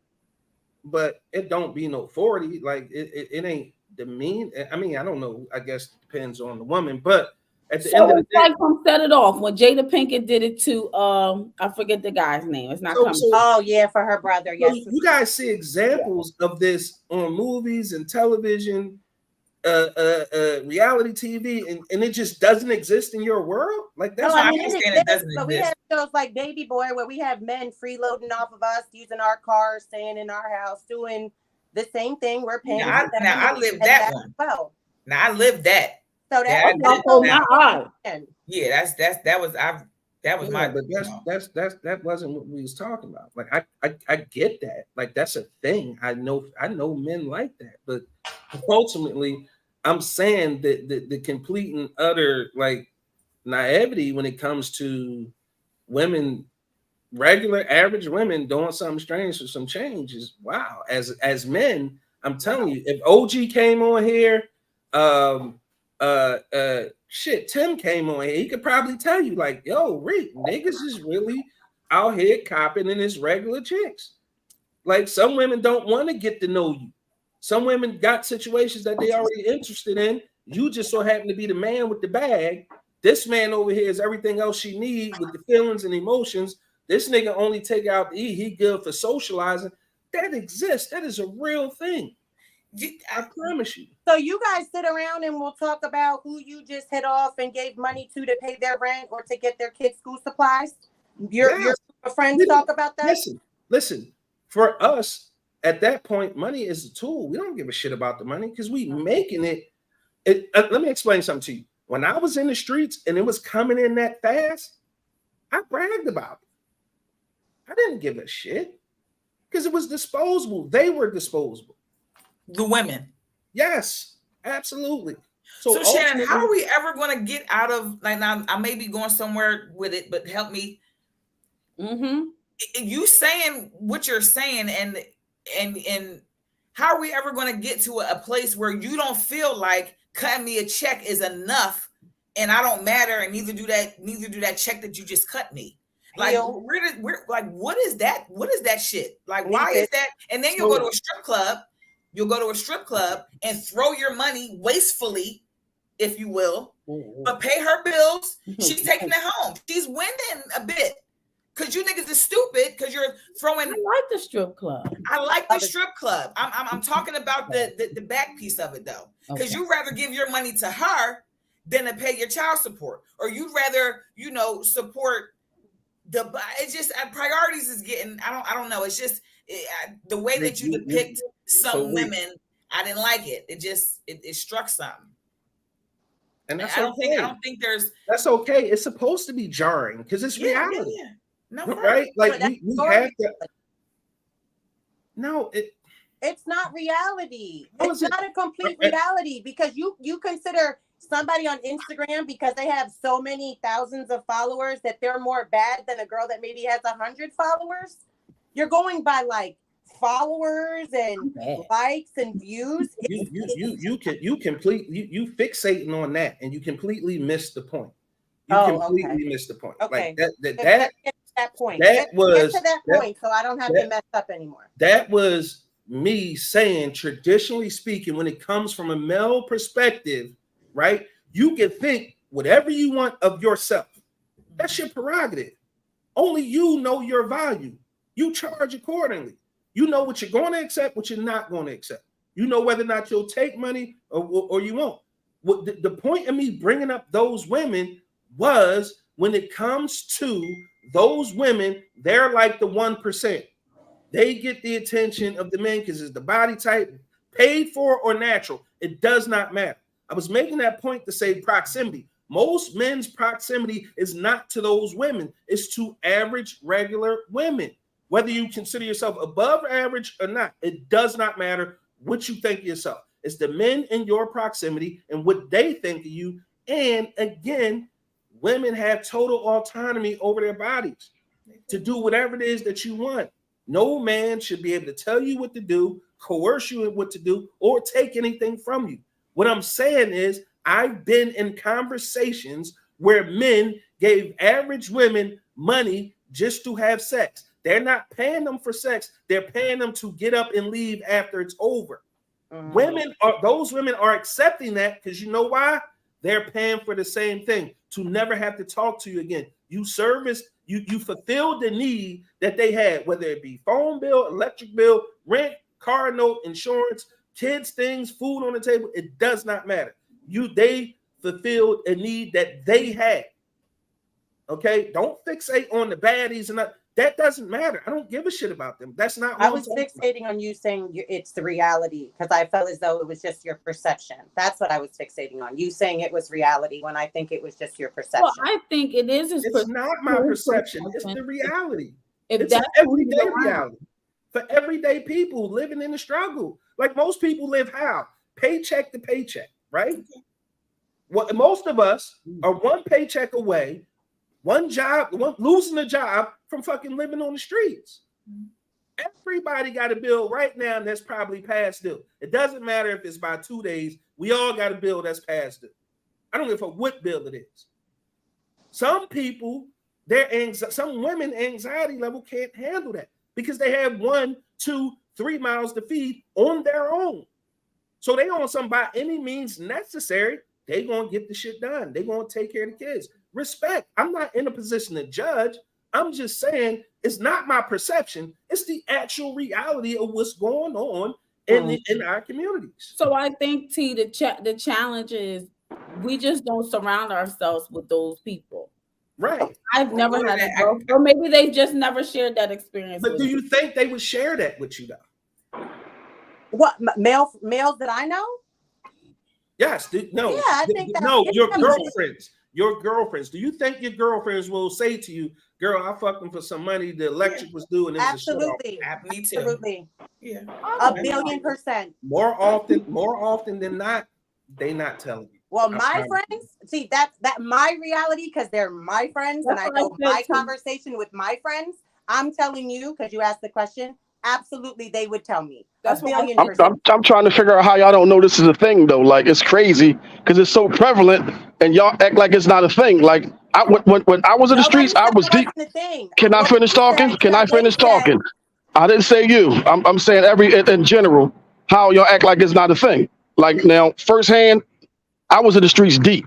but it don't be no 40. Like it ain't the mean. I mean, I don't know. I guess it depends on the woman, but at the end of the it's day, like from Set It Off when Jada Pinkett did it to I forget the guy's name. It's not coming. Oh yeah, for her brother. Yes, you guys see examples of this on movies and television, reality TV, and it just doesn't exist in your world. Like that's no, I why mean, it doesn't but we exist. have shows like Baby Boy where we have men freeloading off of us, using our cars, staying in our house, doing the same thing. We're paying. Now I lived that one. Well, Now I lived that. so Yeah, that's that was my. but that wasn't what we was talking about. Like I get that. Like that's a thing. I know men like that, but ultimately I'm saying that the complete and utter like naivety when it comes to women, regular average women doing something strange for some change is wow. As men, I'm telling you, if OG came on here, shit, Tim came on here, he could probably tell you, like, yo, Rick, niggas is really out here copping in his regular chicks. Like some women don't want to get to know you. Some women got situations that they already interested in. You just so happen to be the man with the bag. This man over here is everything else she needs with the feelings and emotions. This nigga only take out the E. He good for socializing. That exists. That is a real thing. I promise you. So you guys sit around and we'll talk about who you just hit off and gave money to pay their rent or to get their kids' school supplies. Your friends talk about that. Listen. For us, at that point, money is a tool. We don't give a shit about the money because we making it. Let me explain something to you. When I was in the streets and it was coming in that fast, I bragged about it. I didn't give a shit because it was disposable. They were disposable. The women. Yes, absolutely. So Shannon, how are we ever going to get out of, like, now I may be going somewhere with it, but help me. You saying what you're saying, and how are we ever going to get to a place where you don't feel like cutting me a check is enough and I don't matter, and neither do that check that you just cut me? Like, we're like, what is that? What is that shit? Like, why is that? And then you'll go to a strip club. You'll go to a strip club and throw your money wastefully, if you will, but pay her bills. She's taking it home. She's winning a bit because you niggas is stupid because you're throwing. I like the strip club. I like the strip club. I'm talking about the back piece of it though, because you'd rather give your money to her than to pay your child support, or you'd rather support the. It's just priorities is getting. I don't know. It's just the way that you depict some women. I didn't like it. It struck something. And I don't think there's. That's okay. It's supposed to be jarring because it's reality. Yeah. No, right? Like we have to. No, it's not reality. It's not a complete reality because you consider somebody on Instagram because they have so many thousands of followers that they're more bad than a girl that maybe has 100 followers. You're going by like followers and likes and views. You fixating on that and you completely missed the point. You missed the point. Okay. Like that point. Get to that point so I don't have to mess up anymore. That was me saying, traditionally speaking, when it comes from a male perspective, right? You can think whatever you want of yourself. That's your prerogative. Only you know your value. You charge accordingly. You know what you're going to accept, what you're not going to accept. You know whether or not you'll take money or you won't. What the point of me bringing up those women was when it comes to those women, they're like the 1%. They get the attention of the men because it's the body type, paid for or natural. It does not matter. I was making that point to say proximity. Most men's proximity is not to those women. It's to average, regular women. Whether you consider yourself above average or not, it does not matter what you think of yourself. It's the men in your proximity and what they think of you. And again, women have total autonomy over their bodies to do whatever it is that you want. No man should be able to tell you what to do, coerce you in what to do, or take anything from you. What I'm saying is I've been in conversations where men gave average women money just to have sex. They're not paying them for sex. They're paying them to get up and leave after it's over. Mm-hmm. Those women are accepting that because you know why? They're paying for the same thing, to never have to talk to you again. You fulfilled the need that they had, whether it be phone bill, electric bill, rent, car note, insurance, kids, things, food on the table. It does not matter. They fulfilled a need that they had. Okay, don't fixate on the baddies and that doesn't matter. I don't give a shit about them. That's not. I was fixating on you saying it's the reality because I felt as though it was just your perception. That's what I was fixating on. You saying it was reality when I think it was just your perception. Well, I think it is. It's not my perception. It's the reality. It's that's everyday reality for everyday people living in the struggle. Like most people live how? Paycheck to paycheck, right? Well, most of us are one paycheck away, one job, losing a job from fucking living on the streets. Everybody got a bill right now that's probably past due. It doesn't matter if it's by 2 days. We all got a bill that's past due. I don't give a fuck what bill it is. Some people, some women anxiety level can't handle that because they have 1, 2, 3 miles to feed on their own. So they on some by any means necessary. They gonna get the shit done. They gonna take care of the kids. Respect. I'm not in a position to judge. I'm just saying it's not my perception. It's the actual reality of what's going on in our communities. So I think the challenge is we just don't surround ourselves with those people. Right. I've never had a girlfriend, or maybe they've just never shared that experience. But do you think they would share that with you though? What males that I know? Yes. No. Yeah, I think that. No, your girlfriends. Your girlfriends. Do you think your girlfriends will say to you, "Girl, I fucked them for some money. The electric was due, and absolutely, me too. Absolutely, yeah, 1,000,000,000%. More often than not, they not telling you. Well, my friends, see that my reality because they're my friends, and I know my conversation with my friends. I'm telling you because you asked the question. Absolutely, they would tell me. That's I'm trying to figure out how y'all don't know this is a thing though. Like it's crazy because it's so prevalent, and y'all act like it's not a thing. Like when I was in the streets, I was deep. Can I finish talking? Can I finish talking? I didn't say you. I'm saying in general how y'all act like it's not a thing. Like now, firsthand, I was in the streets deep,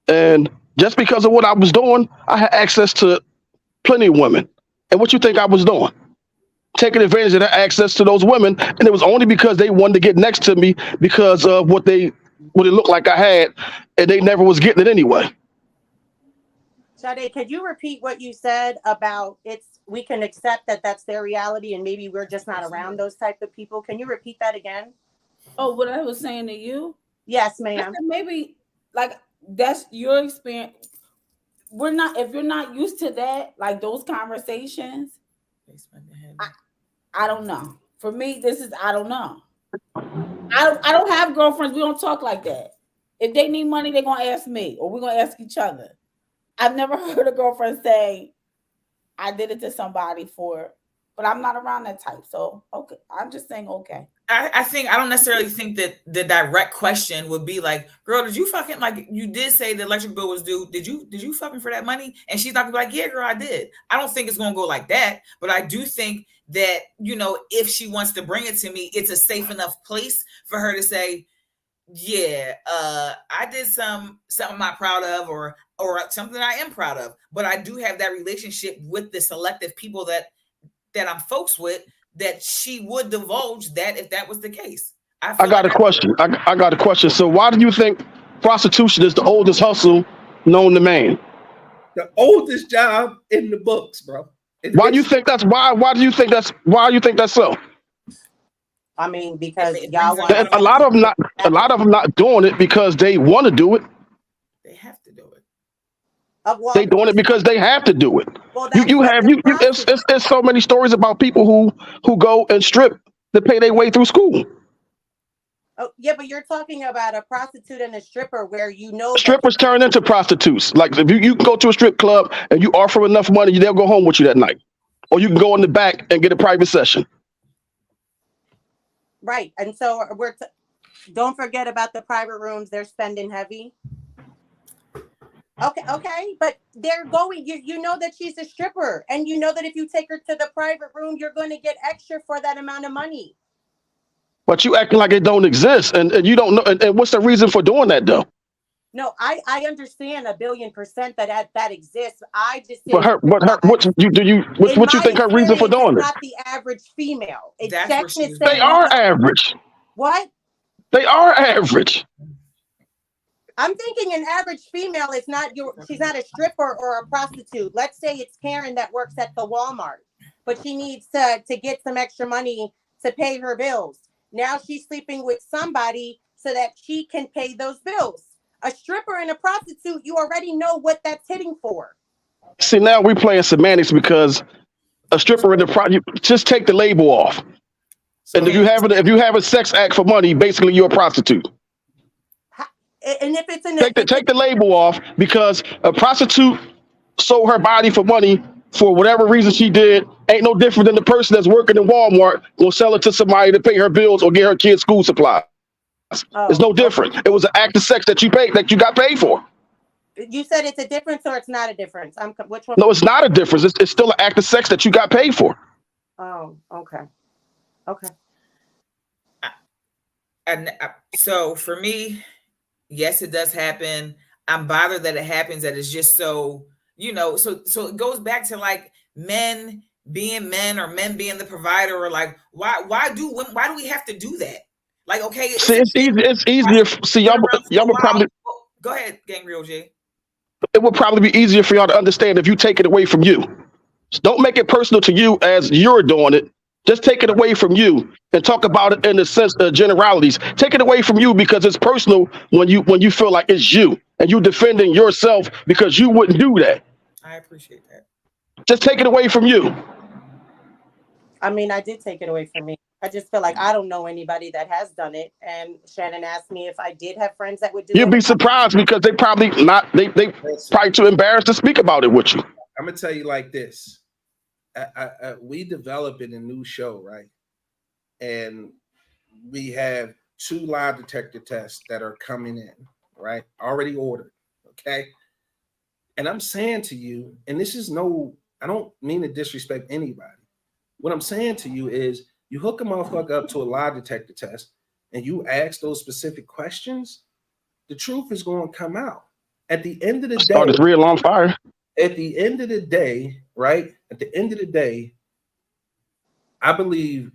and just because of what I was doing, I had access to plenty of women. And what you think I was doing? Taking advantage of that access to those women, and it was only because they wanted to get next to me because of what it looked like I had, and they never was getting it anyway. Sade, could you repeat what you said about we can accept that that's their reality and maybe we're just not around those type of people? Can you repeat that again? Oh, what I was saying to you? Yes, ma'am. Maybe like that's your experience. If you're not used to that, like those conversations, I don't know. For me, I don't know. I don't have girlfriends. We don't talk like that. If they need money, they're gonna ask me, or we're gonna ask each other. I've never heard a girlfriend say, "I did it to somebody but I'm not around that type." So okay, I'm just saying okay. I don't necessarily think that the direct question would be like, "Girl, did you fucking like you did say the electric bill was due? Did you fucking for that money?" And she's not gonna be like, "Yeah, girl, I did." I don't think it's gonna go like that, but I do think that if she wants to bring it to me, it's a safe enough place for her to say, "Yeah, I did something I'm not proud of, or something I am proud of." But I do have that relationship with the selective people that I'm folks with, that she would divulge that if that was the case. I got a question. I got a question. So why do you think prostitution is the oldest hustle known to man? The oldest job in the books, bro. Why do you think that's so? I mean, because y'all want a lot of them not doing it because they want to do it. They have to do it. They doing it because they have to do it. Well, it's so many stories about people who go and strip to pay their way through school. Oh yeah, but you're talking about a prostitute and a stripper where strippers turn into prostitutes. Like if you can go to a strip club and you offer enough money, they'll go home with you that night, or you can go in the back and get a private session. Right, and so don't forget about the private rooms. They're spending heavy. Okay, but they're going. You know that she's a stripper, and you know that if you take her to the private room, you're going to get extra for that amount of money. But you acting like it don't exist, and you don't know. And what's the reason for doing that though? No, I understand 1,000,000,000% that exists. I just But what you think her reason for doing it? Not the average female. They are average. What? They are average. I'm thinking an average female is not she's not a stripper or a prostitute. Let's say it's Karen that works at the Walmart, but she needs to get some extra money to pay her bills. Now she's sleeping with somebody so that she can pay those bills. A stripper and a prostitute, you already know what that's hitting for. See, now we're playing semantics because a stripper and just take the label off. And if you have a sex act for money, basically you're a prostitute. And if it's take the label off, because a prostitute sold her body for money for whatever reason she did, ain't no different than the person that's working in Walmart will sell it to somebody to pay her bills or get her kids school supplies. It's no different. It was an act of sex that you got paid for. You said it's a difference or it's not a difference? Which one? No, it's not a difference. It's still an act of sex that you got paid for. Oh, okay. Okay. And so for me, yes, it does happen. I'm bothered that it happens, that it's just so, so it goes back to like men being men or men being the provider, or like, why do we have to do that? Like, okay. See, it's easier. See, y'all would probably. Go ahead, Gangrel G. It would probably be easier for y'all to understand if you take it away from you. Don't make it personal to you as you're doing it. Just take it away from you and talk about it in the sense of generalities. Take it away from you because it's personal when you feel like it's you and you defending yourself because you wouldn't do that. I appreciate that. Just take it away from you. I mean, I did take it away from me. I just feel like I don't know anybody that has done it. And Shannon asked me if I did have friends that would do it. You'd be surprised because they probably they probably too embarrassed to speak about it with you. I'm gonna tell you like this. We developing a new show, right? And we have 2 lie detector tests that are coming in, right? Already ordered, okay? And I'm saying to you, and this is I don't mean to disrespect anybody. What I'm saying to you is you hook a motherfucker up to a lie detector test and you ask those specific questions, the truth is going to come out. At the end of the day, started 3 alarm fire. At the end of the day, right? At the end of the day, I believe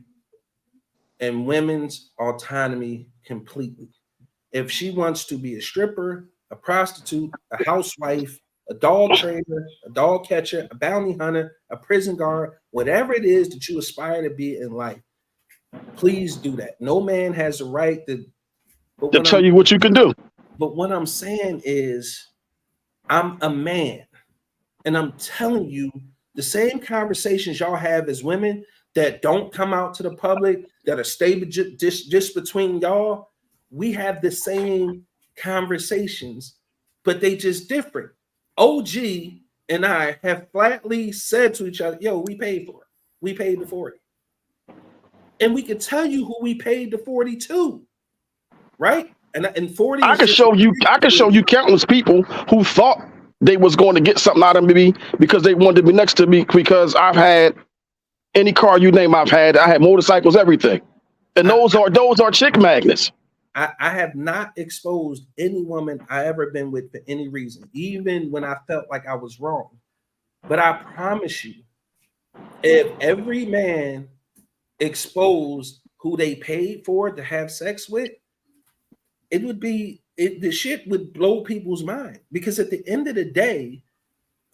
in women's autonomy completely. If she wants to be a stripper, a prostitute, a housewife, a dog trainer, a dog catcher, a bounty hunter, a prison guard, whatever it is that you aspire to be in life, please do that. No man has the right to tell you what you can do. But what I'm saying is, I'm a man, and I'm telling you the same conversations y'all have as women that don't come out to the public, that are stable just between y'all. We have the same conversations, but they just different. OG and I have flatly said to each other, yo, we paid for it. We paid the 40. And we can tell you who we paid the 40 to, right? And 40. I can show you countless people who thought they was going to get something out of me because they wanted to be next to me, because I've had any car you name I had motorcycles, everything. And those are chick magnets. I have not exposed any woman I ever been with for any reason, even when I felt like I was wrong. But I promise you, if every man exposed who they paid for to have sex with, the shit would blow people's mind. Because at the end of the day,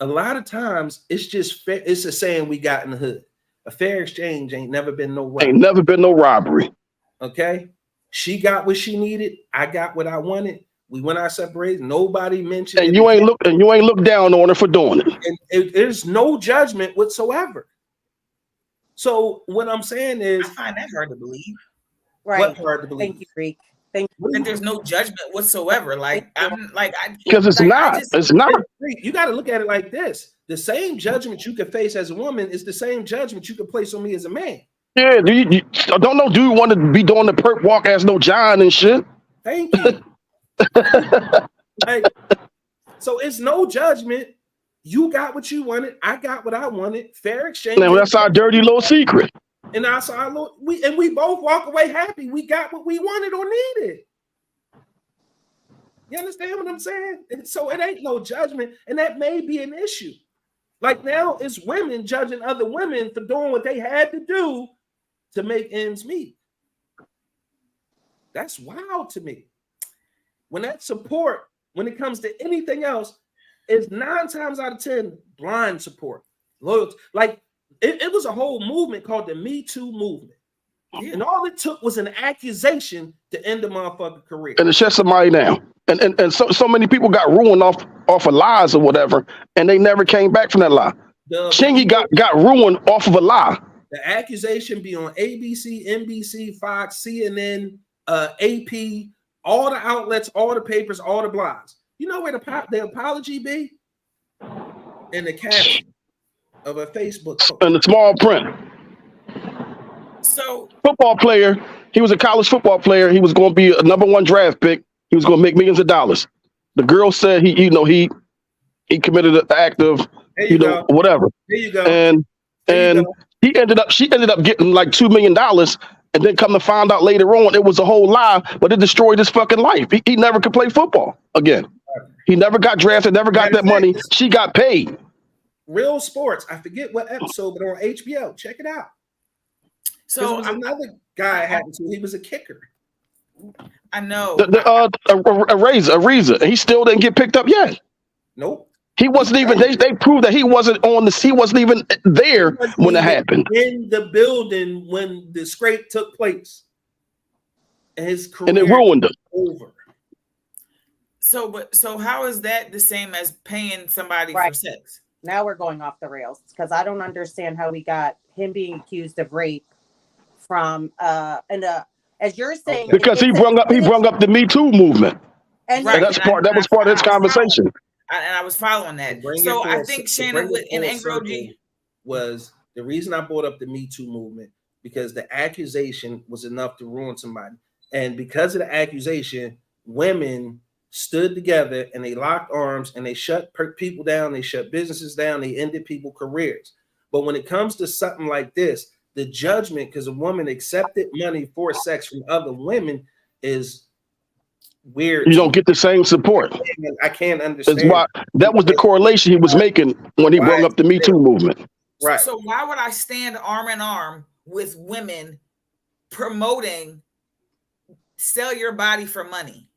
a lot of times it's a saying we got in the hood. A fair exchange ain't never been no robbery. Ain't never been no robbery. Okay? She got what she needed. I got what I wanted. We went our separate. Nobody mentioned. And you ain't look down on her for doing it. And there's no judgment whatsoever. So what I'm saying is, I find that hard to believe. Right. What hard to believe? Thank you, Freak. Thank you. And there's no judgment whatsoever. Like because it's not. It's not. You got to look at it like this: the same judgment you can face as a woman is the same judgment you can place on me as a man. Yeah, do you want to be doing the perp walk as no John and shit? Thank you. So it's no judgment. You got what you wanted. I got what I wanted. Fair exchange. Now, that's our dirty little secret. And that's our little, we both walk away happy. We got what we wanted or needed. You understand what I'm saying? And so it ain't no judgment, and that may be an issue. Like now, it's women judging other women for doing what they had to do to make ends meet. That's wild to me. When that support, when it comes to anything else, is 9 times out of 10 blind support. Loyalty. Like it was a whole movement called the Me Too movement. Yeah. And all it took was an accusation to end a motherfucking career. And to shut somebody down. And so many people got ruined off of lies or whatever, and they never came back from that lie. Chingy got ruined off of a lie. The accusation be on ABC, NBC, Fox, CNN, AP, all the outlets, all the papers, all the blogs. You know where the apology be? In the caption of a Facebook post. In the small print. So football player, he was a college football player. He was going to be a #1 draft pick. He was going to make millions of dollars. The girl said he committed an act of whatever. There you go. And she ended up getting like $2 million, and then come to find out later on it was a whole lie, but it destroyed his fucking life. He never could play football again. He never got drafted, never got that money. She got paid. Real Sports. I forget what episode, but on HBO. Check it out. So another guy happened to. He was a kicker. I know. Ariza. He still didn't get picked up yet. Nope. He wasn't even. They proved that he wasn't on this. He wasn't even there when it happened. In the building when the scrape took place, and his career and it ruined him. Over. So how is that the same as paying somebody for sex? Now we're going off the rails because I don't understand how we got him being accused of rape from as you're saying, because he brung up the Me Too movement, and that was part of his conversation. And I was following that. So I think Shannon and Angry OG was the reason I brought up the Me Too movement, because the accusation was enough to ruin somebody, and because of the accusation, women stood together and they locked arms and they shut people down, they shut businesses down, they ended people's careers. But when it comes to something like this, the judgment, because a woman accepted money for sex from other women, is weird. You don't get the same support. I can't understand. That's why, that was the correlation he was making when he brought up the Me Too movement. Right. So why would I stand arm in arm with women promoting sell your body for money?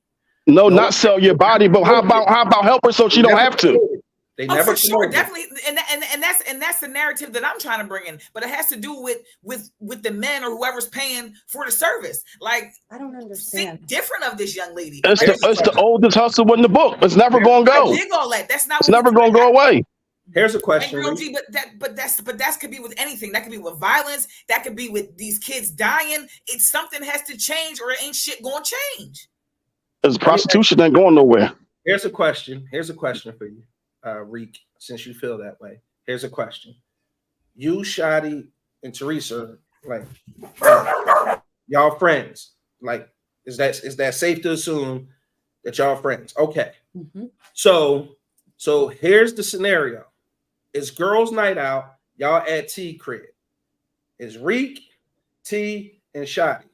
No, not sell your body, but how about help her so she don't have to? They never for sure, definitely, and that's the narrative that I'm trying to bring in. But it has to do with the men or whoever's paying for the service. Like, I don't understand. Think different of this young lady. It's the oldest hustle in the book. It's never gonna go. I dig all that. That's not. It's never gonna go away. Here's a question. But that could be with anything. That could be with violence. That could be with these kids dying. It's something has to change, or it ain't shit gonna change. Because prostitution ain't going nowhere. Here's a question for you, Reek, since you feel that way. Here's a question. You, Shadi, and Teresa, like, y'all friends. Like, is that safe to assume that y'all friends? Okay. Mm-hmm. So here's the scenario. It's girls' night out. Y'all at T crib. It's Reek, T, and Shadi,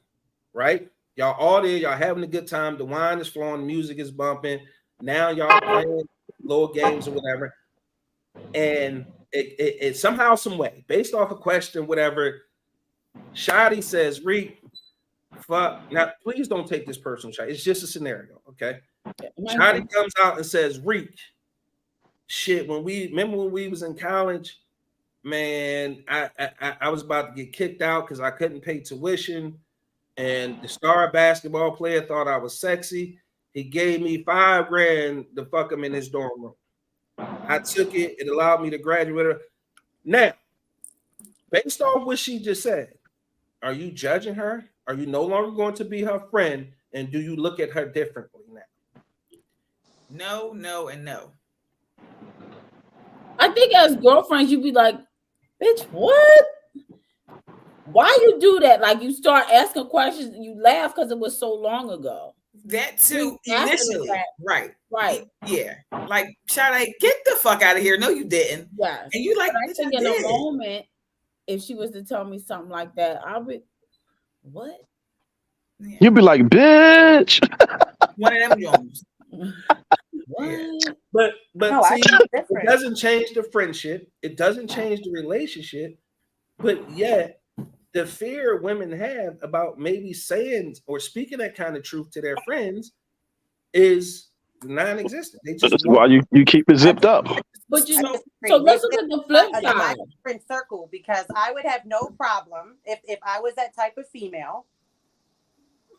right? Y'all all there, y'all having a good time. The wine is flowing, the music is bumping. Now y'all playing little games or whatever. And it somehow, some way, based off a question, whatever, Shadi says, Reek, fuck. Now, please don't take this personal, Shadi. It's just a scenario, okay? Shadi comes out and says, Reek, shit, when we was in college, man, I was about to get kicked out because I couldn't pay tuition. And the star basketball player thought I was sexy. He gave me $5,000 to fuck him in his dorm room. I took it. It allowed me to graduate. Now, based on what she just said, are you judging her? Are you no longer going to be her friend? And do you look at her differently now? No, no, and no. I think as girlfriends, you'd be like, bitch, what? Why you do that? Like, you start asking questions and you laugh because it was so long ago. That too, After the initially, fact. right? Right. Yeah, like Sade, get the fuck out of here. No, you didn't. Yes. And you like, But I bitch, think I in a did. moment, if she was to tell me something like that, I'll be, what? Yeah. You'd be like, bitch. One of them Jones. What? But No, I see, feel it different. doesn't change the friendship. It doesn't change the relationship. But yet, the fear women have about maybe saying or speaking that kind of truth to their friends is non-existent. They just That's why you keep it zipped up. But you I know, disagree. so let's This look is at the flip my side. different circle, because I would have no problem if I was that type of female.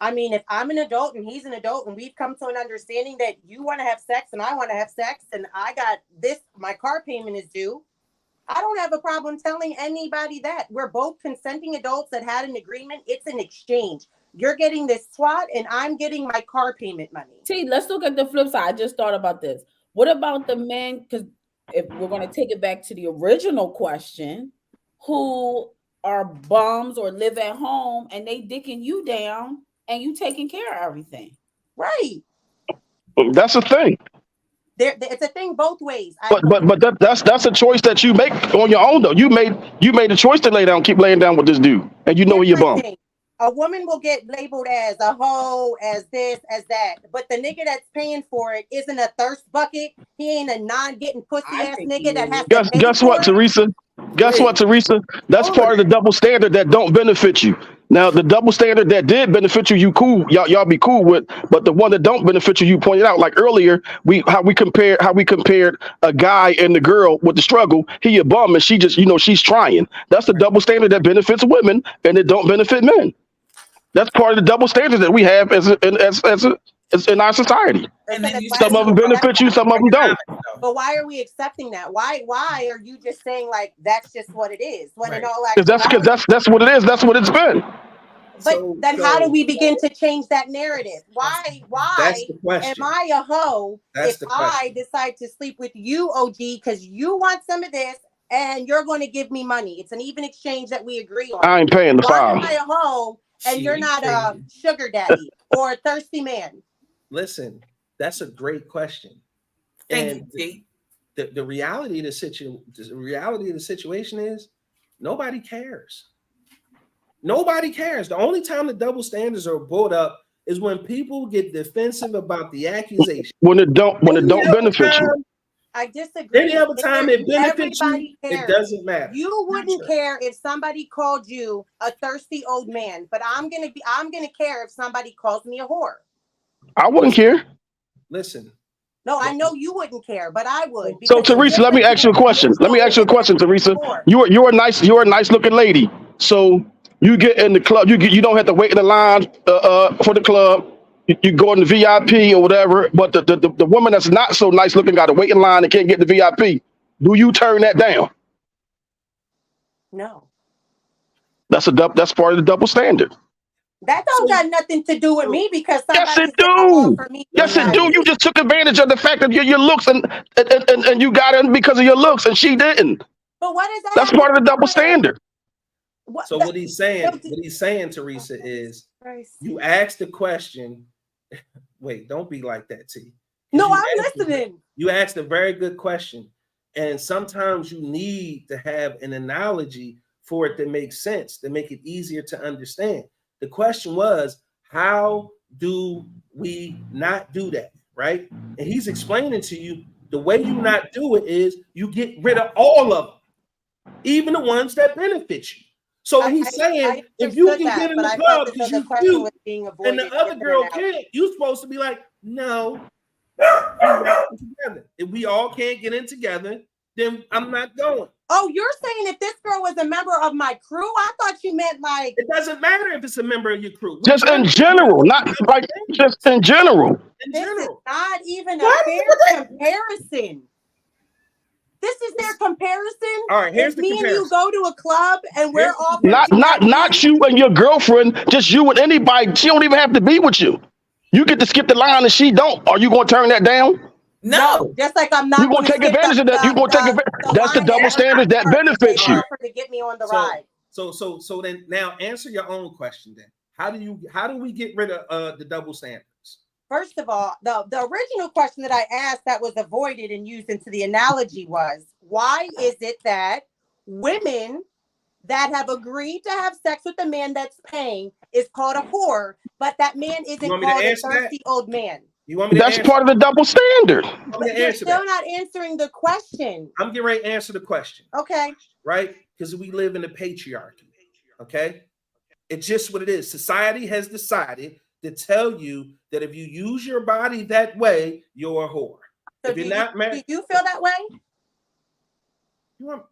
I mean, if I'm an adult and he's an adult and we've come to an understanding that you want to have sex and I want to have sex and I got this, my car payment is due, I don't have a problem telling anybody that. We're both consenting adults that had an agreement. It's an exchange. You're getting this SWAT and I'm getting my car payment money. See, let's look at the flip side. I just thought about this. What about the men? Because if we're going to take it back to the original question, who are bums or live at home and they dicking you down and you taking care of everything. Right. That's a thing. It's a thing both ways. But that's a choice that you make on your own though. You made a choice to lay down, keep laying down with this dude, and you know he a bum. A woman will get labeled as a hoe, as this, as that, but the nigga that's paying for it isn't a thirst bucket. He ain't a non-getting pussy ass nigga that has to pay guess for what, it. Teresa? Guess what, Teresa? That's part of the double standard that don't benefit you. Now, the double standard that did benefit you, you cool, y'all be cool with, but the one that don't benefit you, you pointed out. Like earlier, how we compared a guy and the girl with the struggle. He a bum and she just, she's trying. That's the double standard that benefits women and it don't benefit men. That's part of the double standard that we have as in our society. And then Some of them benefit you, some of them don't. But why are we accepting that? Why are you just saying like that's just what it is? When in all Because that's what it is. That's what it's been. But then how do we begin to change that narrative? Why am I a hoe if I decide to sleep with you, OG, because you want some of this and you're going to give me money? It's an even exchange that we agree on. I ain't paying the Why file. am I a hoe and you're not a sugar daddy or a thirsty man? Listen, that's a great question. Thank you. The reality of the situation is nobody cares. Nobody cares. The only time the double standards are brought up is when people get defensive about the accusation. When it don't benefit you. I disagree. Any other time it benefits you, it doesn't matter. You wouldn't care if somebody called you a thirsty old man, but I'm gonna care if somebody calls me a whore. I wouldn't care. Listen. No, I know you wouldn't care, but I would. So Teresa, let me ask you a question. Teresa. You're a nice looking lady. So you get in the club, you don't have to wait in the line for the club. You go in the VIP or whatever, but the woman that's not so nice looking got to wait in line and can't get the VIP. Do you turn that down? No. That's part of the double standard. That don't got nothing to do with me because yes, it do. Yes, it do. You just took advantage of the fact of your looks and you got in because of your looks and she didn't. But what is that? That's part of the double standard. So what he's saying, Teresa, is you asked the question. Wait, don't be like that, T. No, I'm listening. You asked a very good question. And sometimes you need to have an analogy for it to make sense, to make it easier to understand. The question was, how do we not do that, right? And he's explaining to you the way you not do it is you get rid of all of them, even the ones that benefit you. So he's saying if you can get in the club because you cute and the other girl can't, you're supposed to be like, no, if we all can't get in together, then I'm not going. Oh, you're saying if this girl was a member of my crew? I thought you meant like it doesn't matter if it's a member of your crew. Just in general, not like just in general. This is not even a fair comparison. This is their comparison. All right, here's the comparison. Me and you go to a club and we're all not you and your girlfriend, just you and anybody. She don't even have to be with you. You get to skip the line and she don't. Are you going to turn that down? No, just like I'm not. You're going to take advantage of that. You're going to take advantage. That's the double standard that benefits you. To get me on the ride. So then now answer your own question. Then how do we get rid of the double standards? First of all, the original question that I asked that was avoided and used into the analogy was, why is it that women that have agreed to have sex with a man that's paying is called a whore, but that man isn't want me to called a answer that? thirsty old man? You want me to That's answer? part of the double standard. You want me But to you're answer still that? not answering the question. I'm getting ready to answer the question, Okay. right? Because we live in a patriarchy, okay? It's just what it is. Society has decided to tell you that if you use your body that way, you're a whore. So If you're do not married, you feel that way? you want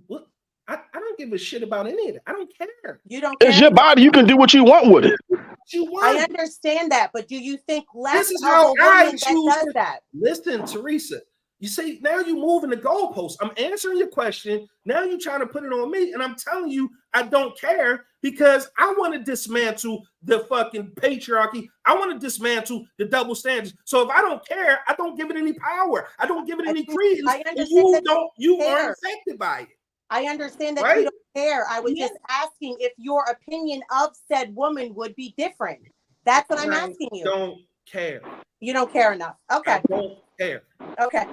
what? I don't give a shit about any of that. I don't care. You don't It's care? your body. You can do what you want with it. What you I want. understand that, but do you think less This is of how a woman I that choose does to- that? Listen, Teresa. You see, now you're moving the goalposts. I'm answering your question. Now you're trying to put it on me, and I'm telling you, I don't care because I want to dismantle the fucking patriarchy. I want to dismantle the double standards. So if I don't care, I don't give it any power. I don't give it any credence. I And understand that you care. are affected by it. I understand that Right? you don't care. I was Yeah. just asking if your opinion of said woman would be different. That's what I'm asking you. Don't care. You don't care enough. Okay. I don't care. Okay.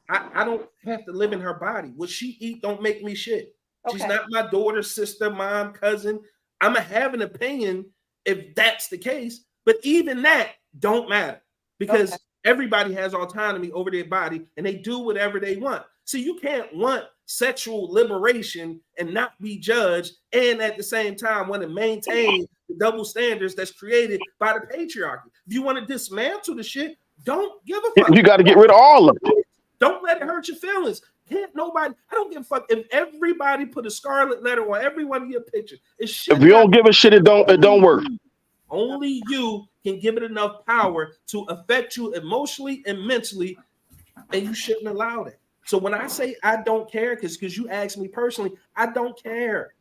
I don't have to live in her body. What she eat don't make me shit. She's Okay. not my daughter, sister, mom, cousin. I'ma have an opinion if that's the case, but even that don't matter because Okay. everybody has autonomy over their body and they do whatever they want. So you can't want sexual liberation and not be judged and at the same time want to maintain the double standards that's created by the patriarchy. If you want to dismantle the shit, don't give a fuck. You got to get rid of all of it. Don't let it hurt your feelings. Can't nobody, I don't give a fuck if everybody put a scarlet letter on every one of your pictures. It should If you don't give a shit, it don't work. Only you can give it enough power to affect you emotionally and mentally, and you shouldn't allow that. So when I say I don't care, because you asked me personally, I don't care.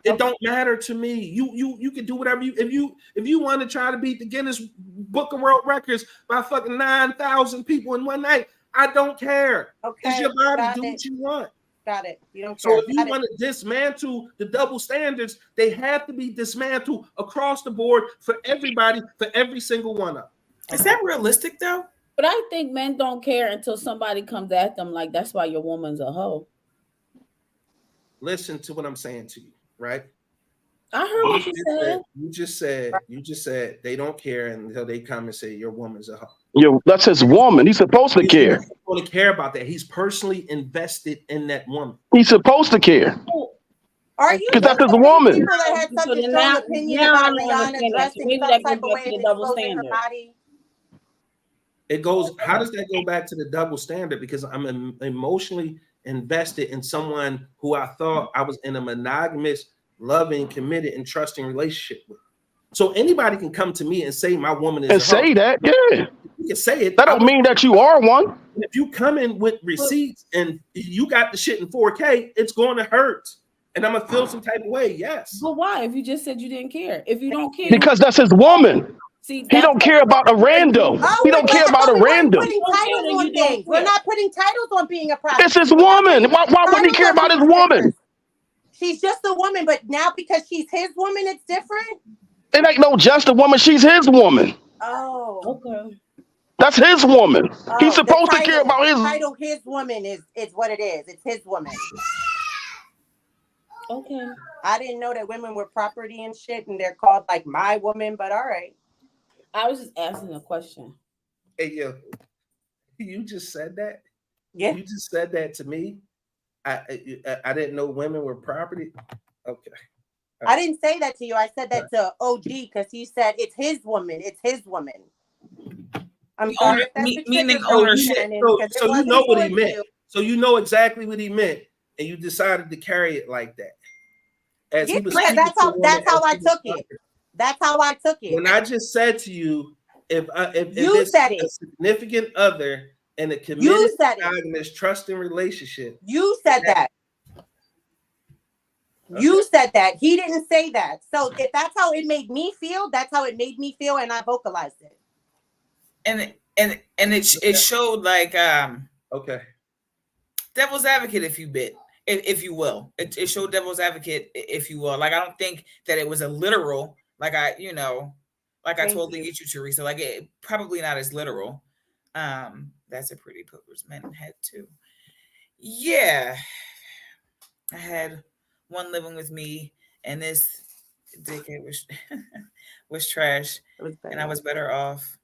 It don't matter to me. You can do whatever if you want to try to beat the Guinness Book of World Records by fucking 9,000 people in one night. I don't care. Okay. It's your body. Got Do it. what you want. Got it. You don't So care. if you Got it. want to dismantle the double standards, they have to be dismantled across the board for everybody, for every single one of them. Is that realistic though? But I think men don't care until somebody comes at them like, that's why your woman's a hoe. Listen to what I'm saying to you, right? I heard what you said. You just said they don't care until they come and say your woman's a hoe. Yo, that's his woman. He's supposed to care. He's going to care about that. He's personally invested in that woman. He's supposed to care. Are you 'Cause that's one his of these woman. people that had such So a then strong now opinion I about don't Rihanna understand that. dressing Maybe some that type goes of back way to and the double exposing her standard. body? It goes, how does that go back to the double standard? Because I'm emotionally invested in someone who I thought I was in a monogamous, loving, committed, and trusting relationship with. So anybody can come to me and say my woman is And a hoe. say that, yeah. You can say it. That don't mean that you are one. If you come in with receipts and you got the shit in 4K, it's going to hurt. And I'm going to feel some type of way, yes. But why? If you just said you didn't care. If you don't care, Because that's his woman. see, He don't care about a rando. He don't care about a We're random. putting You don't care, titles then on you don't things. We're care. not putting titles on being a prostitute. It's his woman. Why wouldn't he care about his woman? She's just a woman, but now because she's his woman, it's different. It ain't no just a woman. She's his woman. Oh, okay. That's his woman. oh, He's supposed the to care about his. title. His woman is what it is. It's his woman. Okay. I didn't know that women were property and shit, and they're called like my woman. But all right. I was just asking a question. Hey, yo, you just said that? Yeah. You just said that to me? I didn't know women were property. Okay. I didn't say that to you. I said that to OG because he said it's his woman. It's his woman. I'm sorry. if that's what Meaning you're ownership. saying, So, because it so you wasn't know what he for meant. you. So you know exactly what he meant, and you decided to carry it like that. As Yeah, he was yeah, speaking that's to how- a woman that's how as I she was took it. talking. That's how I took it. When I just said to you, if You it's said a it. significant other in a You committed, said it. monogamous, trusting relationship, You said that. You said that. He didn't say that. So if that's how it made me feel, that's how it made me feel, and I vocalized it. And it showed like okay. devil's advocate, if you will. It showed devil's advocate, if you will. Like I don't think that it was a literal, like Like I Thank totally you. get you, Teresa. Like it probably not as literal. That's a pretty poker's men head too. Yeah. I had one living with me, and this dickhead was was trash, It was and I bad. was better off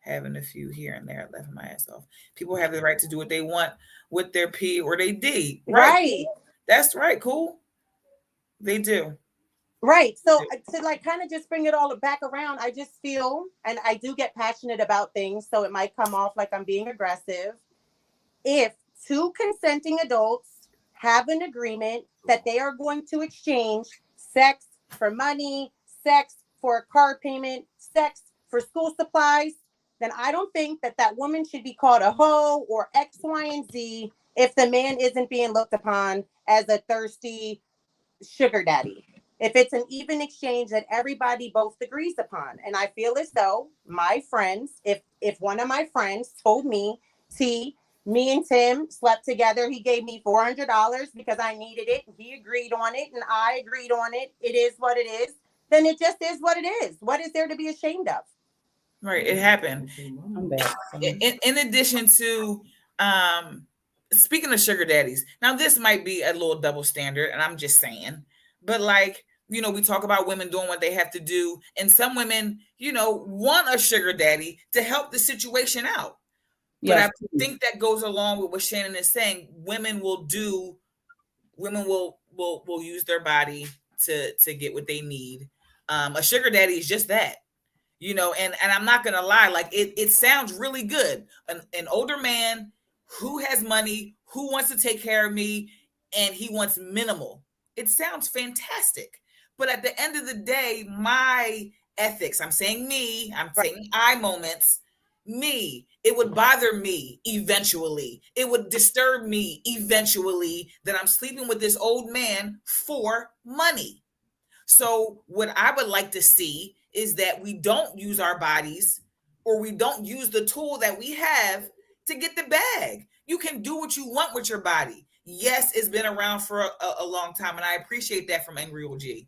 having a few here and there, laughing my ass off. People have the right to do what they want with their P or they D. Right. That's right. Cool. They do. Right. So to like kind of just bring it all back around, I just feel, and I do get passionate about things, so it might come off like I'm being aggressive. If two consenting adults have an agreement that they are going to exchange sex for money, sex for a car payment, sex for school supplies, then I don't think that that woman should be called a hoe or X, Y, and Z if the man isn't being looked upon as a thirsty sugar daddy. If it's an even exchange that everybody both agrees upon. And I feel as though my friends, if one of my friends told me, T, me and Tim slept together, he gave me $400 because I needed it, and he agreed on it, and I agreed on it, it is what it is, then it just is what it is. What is there to be ashamed of? Right. It happened. I'm bad. In addition to speaking of sugar daddies, now this might be a little double standard, and I'm just saying, but like, you know, we talk about women doing what they have to do, and some women, you know, want a sugar daddy to help the situation out. But Yes. I think that goes along with what Shannon is saying. Women will use their body to get what they need. A sugar daddy is just that. You know, and I'm not gonna lie, like it sounds really good. An older man who has money, who wants to take care of me, and he wants minimal. It sounds fantastic. But at the end of the day, my ethics, I'm saying me, I'm saying I moments, me, it would bother me eventually. It would disturb me eventually that I'm sleeping with this old man for money. So what I would like to see is that we don't use our bodies, or we don't use the tool that we have to get the bag. You can do what you want with your body. Yes, it's been around for a long time, and I appreciate that from Angry OG.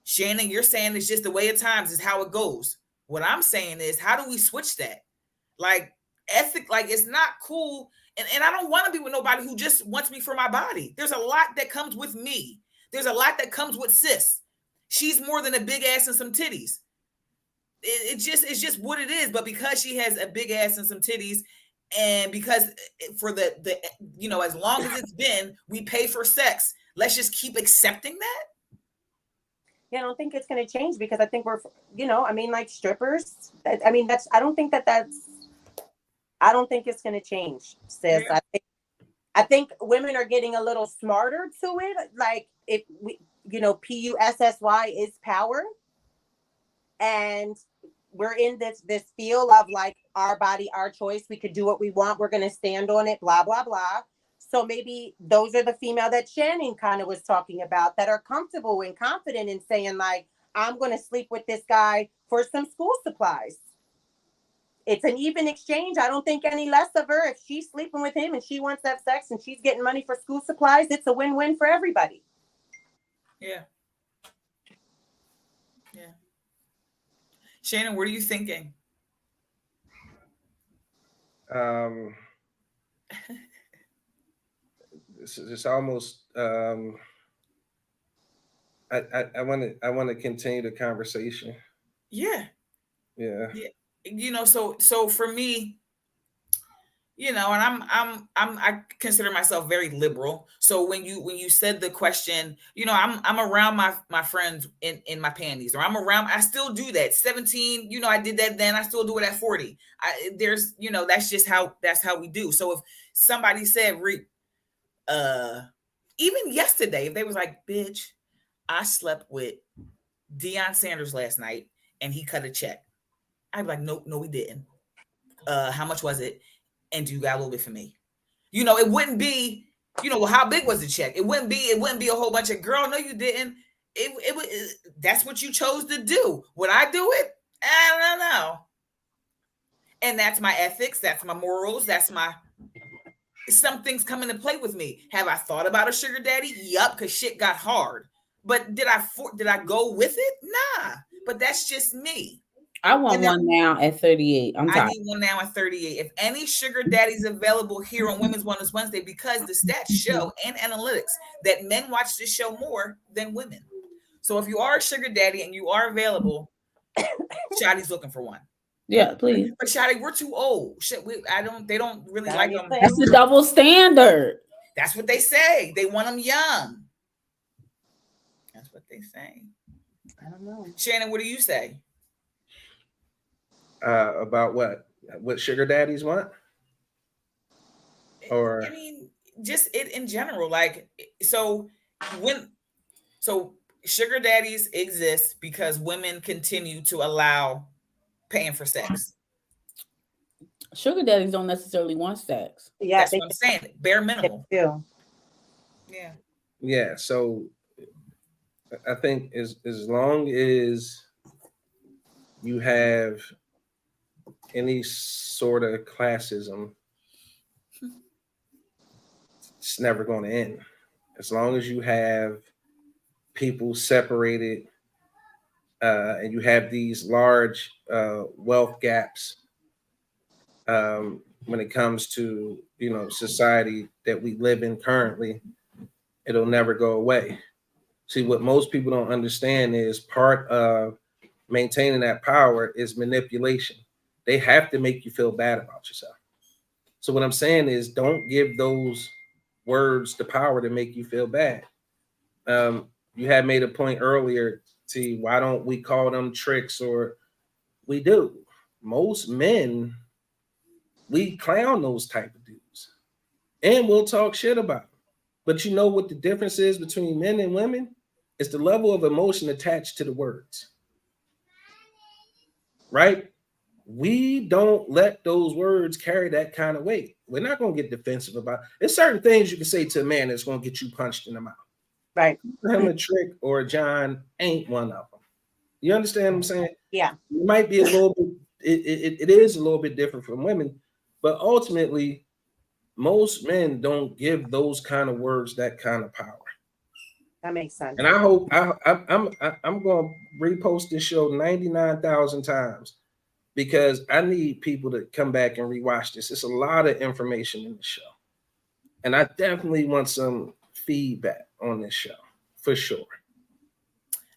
Shannon, you're saying it's just the way of times is how it goes. What I'm saying is, how do we switch that? Like ethic, like it's not cool. And I don't want to be with nobody who just wants me for my body. There's a lot that comes with me. There's a lot that comes with sis. She's more than a big ass and some titties. It's just what it is. But because she has a big ass and some titties, and because for the you know, as long as it's been, we pay for sex. Let's just keep accepting that. Yeah, I don't think it's going to change, because I think we're, you know, I mean, like strippers. I mean, I don't think it's going to change, sis. Yeah. I think women are getting a little smarter to it. Like, if we, you know, PUSSY is power, and we're in this feel of like our body, our choice. We could do what we want. We're going to stand on it. Blah blah blah. So maybe those are the female that Shannon kind of was talking about, that are comfortable and confident in saying like, I'm going to sleep with this guy for some school supplies. It's an even exchange. I don't think any less of her. If she's sleeping with him and she wants to have sex and she's getting money for school supplies, it's a win-win for everybody. Yeah. Yeah. Shannon, what are you thinking? It's almost I want to continue the conversation. Yeah. Yeah. You know, so for me, you know, and I consider myself very liberal. So when you said the question, you know, I'm around my friends in my panties, or I still do that. 17, you know, I did that then, I still do it at 40. There's, you know, that's how we do. So if somebody said, even yesterday, if they was like, bitch, I slept with Deion Sanders last night and he cut a check, I'd be like, no, we didn't. How much was it? And do you got a little bit for me? You know, it wouldn't be, you know, well, how big was the check? It wouldn't be a whole bunch of, girl, no, you didn't. That's what you chose to do. Would I do it? I don't know. And that's my ethics. That's my morals. Some things come into play with me. Have I thought about a sugar daddy? Yup, because shit got hard. But did I go with it? Nah. But that's just me. I want And then- one now at 38. I'm I tired. need one now at 38. If any sugar daddies available here on Women's Wellness Wednesday, because the stats show and analytics that men watch this show more than women. So if you are a sugar daddy and you are available, Shotty's looking for one. Yeah, please. But Shotty, we're too old. Shit, they don't really like them. That's the double standard. That's what they say. They want them young. That's what they say. I don't know. Shannon, what do you say? About what sugar daddies want? Or I mean, just it in general. Like, so sugar daddies exist because women continue to allow paying for sex. Sugar daddies don't necessarily want sex. Yeah, That's what I'm saying. Bare minimum. do. Yeah. yeah, so I think as long as you have any sort of classism, it's never going to end. As long as you have people separated and you have these large wealth gaps when it comes to society that we live in currently, it'll never go away. See, what most people don't understand is part of maintaining that power is manipulation. They have to make you feel bad about yourself. So what I'm saying is, don't give those words the power to make you feel bad. You had made a point earlier, T, why don't we call them tricks? Or we do. Most men, we clown those type of dudes and we'll talk shit about them. But you know what the difference is between men and women? It's the level of emotion attached to the words. Right? We don't let those words carry that kind of weight. We're not going to get defensive about it. There's certain things you can say to a man that's going to get you punched in the mouth. Right. Him a trick or a John ain't one of them. You understand what I'm saying? Yeah. It might be a little bit, it is a little bit different from women, but ultimately, most men don't give those kind of words that kind of power. That makes sense. And I hope I'm going to repost this show 99,000 times because I need people to come back and rewatch this. It's a lot of information in the show. And I definitely want some feedback on this show for sure.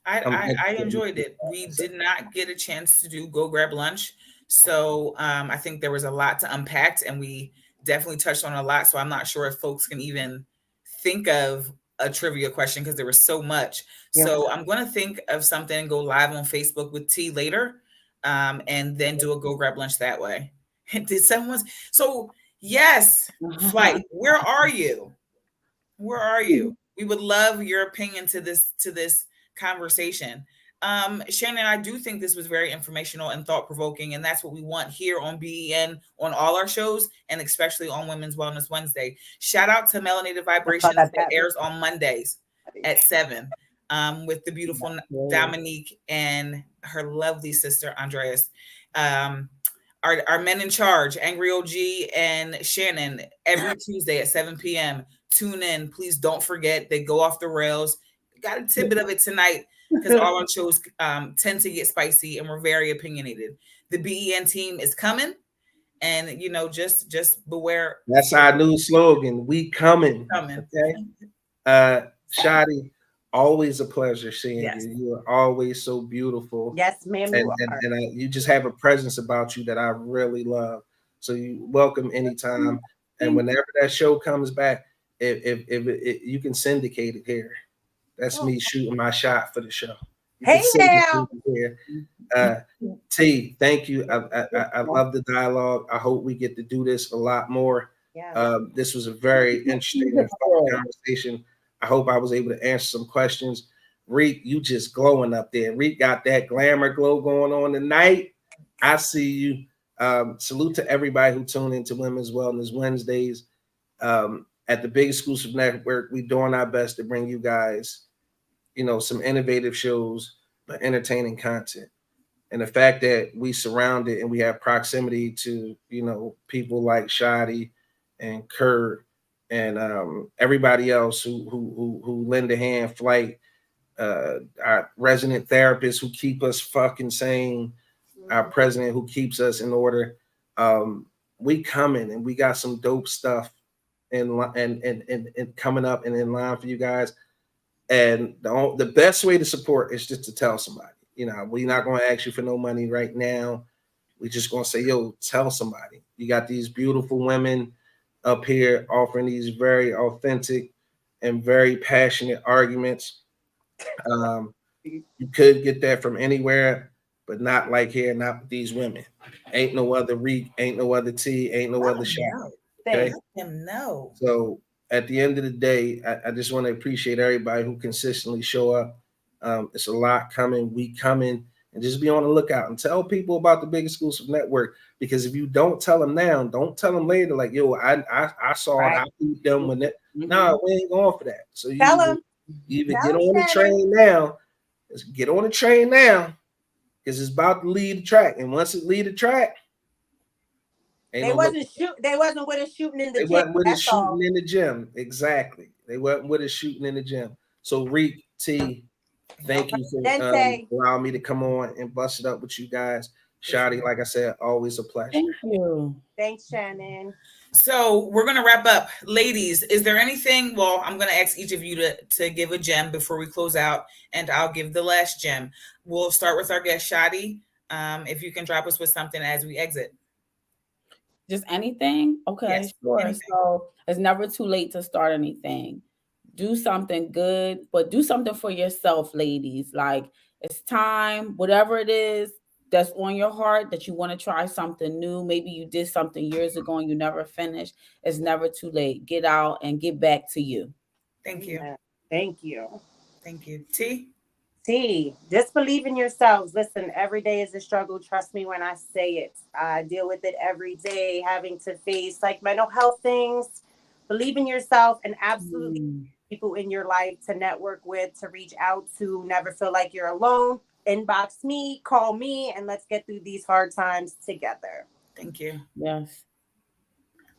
I enjoyed it. We did not get a chance to do Go Grab Lunch. So I think there was a lot to unpack and we definitely touched on a lot. So I'm not sure if folks can even think of a trivia question because there was so much. Yeah. So I'm going to think of something and go live on Facebook with T later and then do a Go Grab Lunch that way. Did someone's so yes, Flight, where are you? Where are you? We would love your opinion to this conversation. Shannon, I do think this was very informational and thought-provoking, and that's what we want here on BEN on all our shows, and especially on Women's Wellness Wednesday. Shout out to Melanated Vibrations that airs on Mondays at 7 with the beautiful Dominique and her lovely sister, Andreas. Our men in charge, Angry OG and Shannon, every Tuesday at 7 p.m. Tune in. Please don't forget, they go off the rails. Got a tidbit of it tonight because all our shows tend to get spicy and we're very opinionated. The BEN team is coming and, just beware. That's our new slogan. We coming. Okay. Shotty, always a pleasure seeing you. You are always so beautiful. Yes, ma'am. And you just have a presence about you that I really love. So you welcome anytime. And whenever that show comes back, if you can syndicate it here. That's me shooting my shot for the show. Hey now. T, thank you. I love the dialogue. I hope we get to do this a lot more. Yeah. This was a very interesting conversation. I hope I was able to answer some questions. Reek, you just glowing up there. Reek got that glamour glow going on tonight. I see you. Salute to everybody who tuned into Women's Wellness Wednesdays. At the Big Exclusive Network, we're doing our best to bring you guys, some innovative shows, but entertaining content. And the fact that we surround it and we have proximity to, people like Shotty and Kurt and everybody else who lend a hand, Flight, our resident therapists who keep us fucking sane, our president who keeps us in order. We coming and we got some dope stuff and coming up and in line for you guys. And the best way to support is just to tell somebody. You know, we're not going to ask you for no money right now. We're just going to say, yo, tell somebody. You got these beautiful women up here offering these very authentic and very passionate arguments. You could get that from anywhere, but not like here, not with these women. Ain't no other Reek, ain't no other T, ain't no other shot. Okay? Let him know. So at the end of the day, I just want to appreciate everybody who consistently show up. It's a lot coming, we coming, and just be on the lookout and tell people about the Big Exclusive Network. Because if you don't tell them now, don't tell them later. Like, yo, I saw it, I beat them when that. No, we ain't going for that. So you Tell them. Either get on the train now. Let's get on the train now, because it's about to leave the track. And once it leave the track, they wasn't with us shooting in the gym. They wasn't with us shooting in the gym. Exactly. They wasn't with us shooting in the gym. So Reek, T, thank you for allowing me to come on and bust it up with you guys. Shotty, like I said, always a pleasure. Thank you. Thanks, Shannon. So we're going to wrap up. Ladies, is there anything? Well, I'm going to ask each of you to give a gem before we close out, and I'll give the last gem. We'll start with our guest, Shotty. If you can drop us with something as we exit. Just anything? Okay, yes, sure. Anything. So it's never too late to start anything. Do something good, but do something for yourself, ladies. Like, it's time, whatever it is that's on your heart, that you want to try something new. Maybe you did something years ago and you never finished. It's never too late. Get out and get back to you. Thank you. Yeah. Thank you. Thank you. T, just believe in yourselves. Listen, every day is a struggle. Trust me when I say it. I deal with it every day, having to face like mental health things. Believe in yourself, and absolutely people in your life to network with, to reach out to. Never feel like you're alone. Inbox me, call me, and let's get through these hard times together. Thank you. Yes.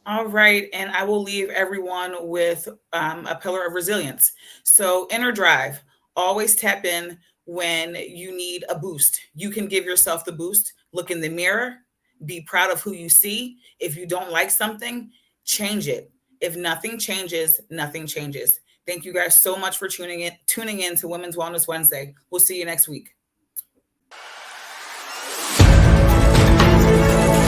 All right. And I will leave everyone with a pillar of resilience. So inner drive, always tap in when you need a boost. You can give yourself the boost. Look in the mirror, be proud of who you see. If you don't like something, change it. If nothing changes, nothing changes. Thank you guys so much for tuning in to Women's Wellness Wednesday. We'll see you next week.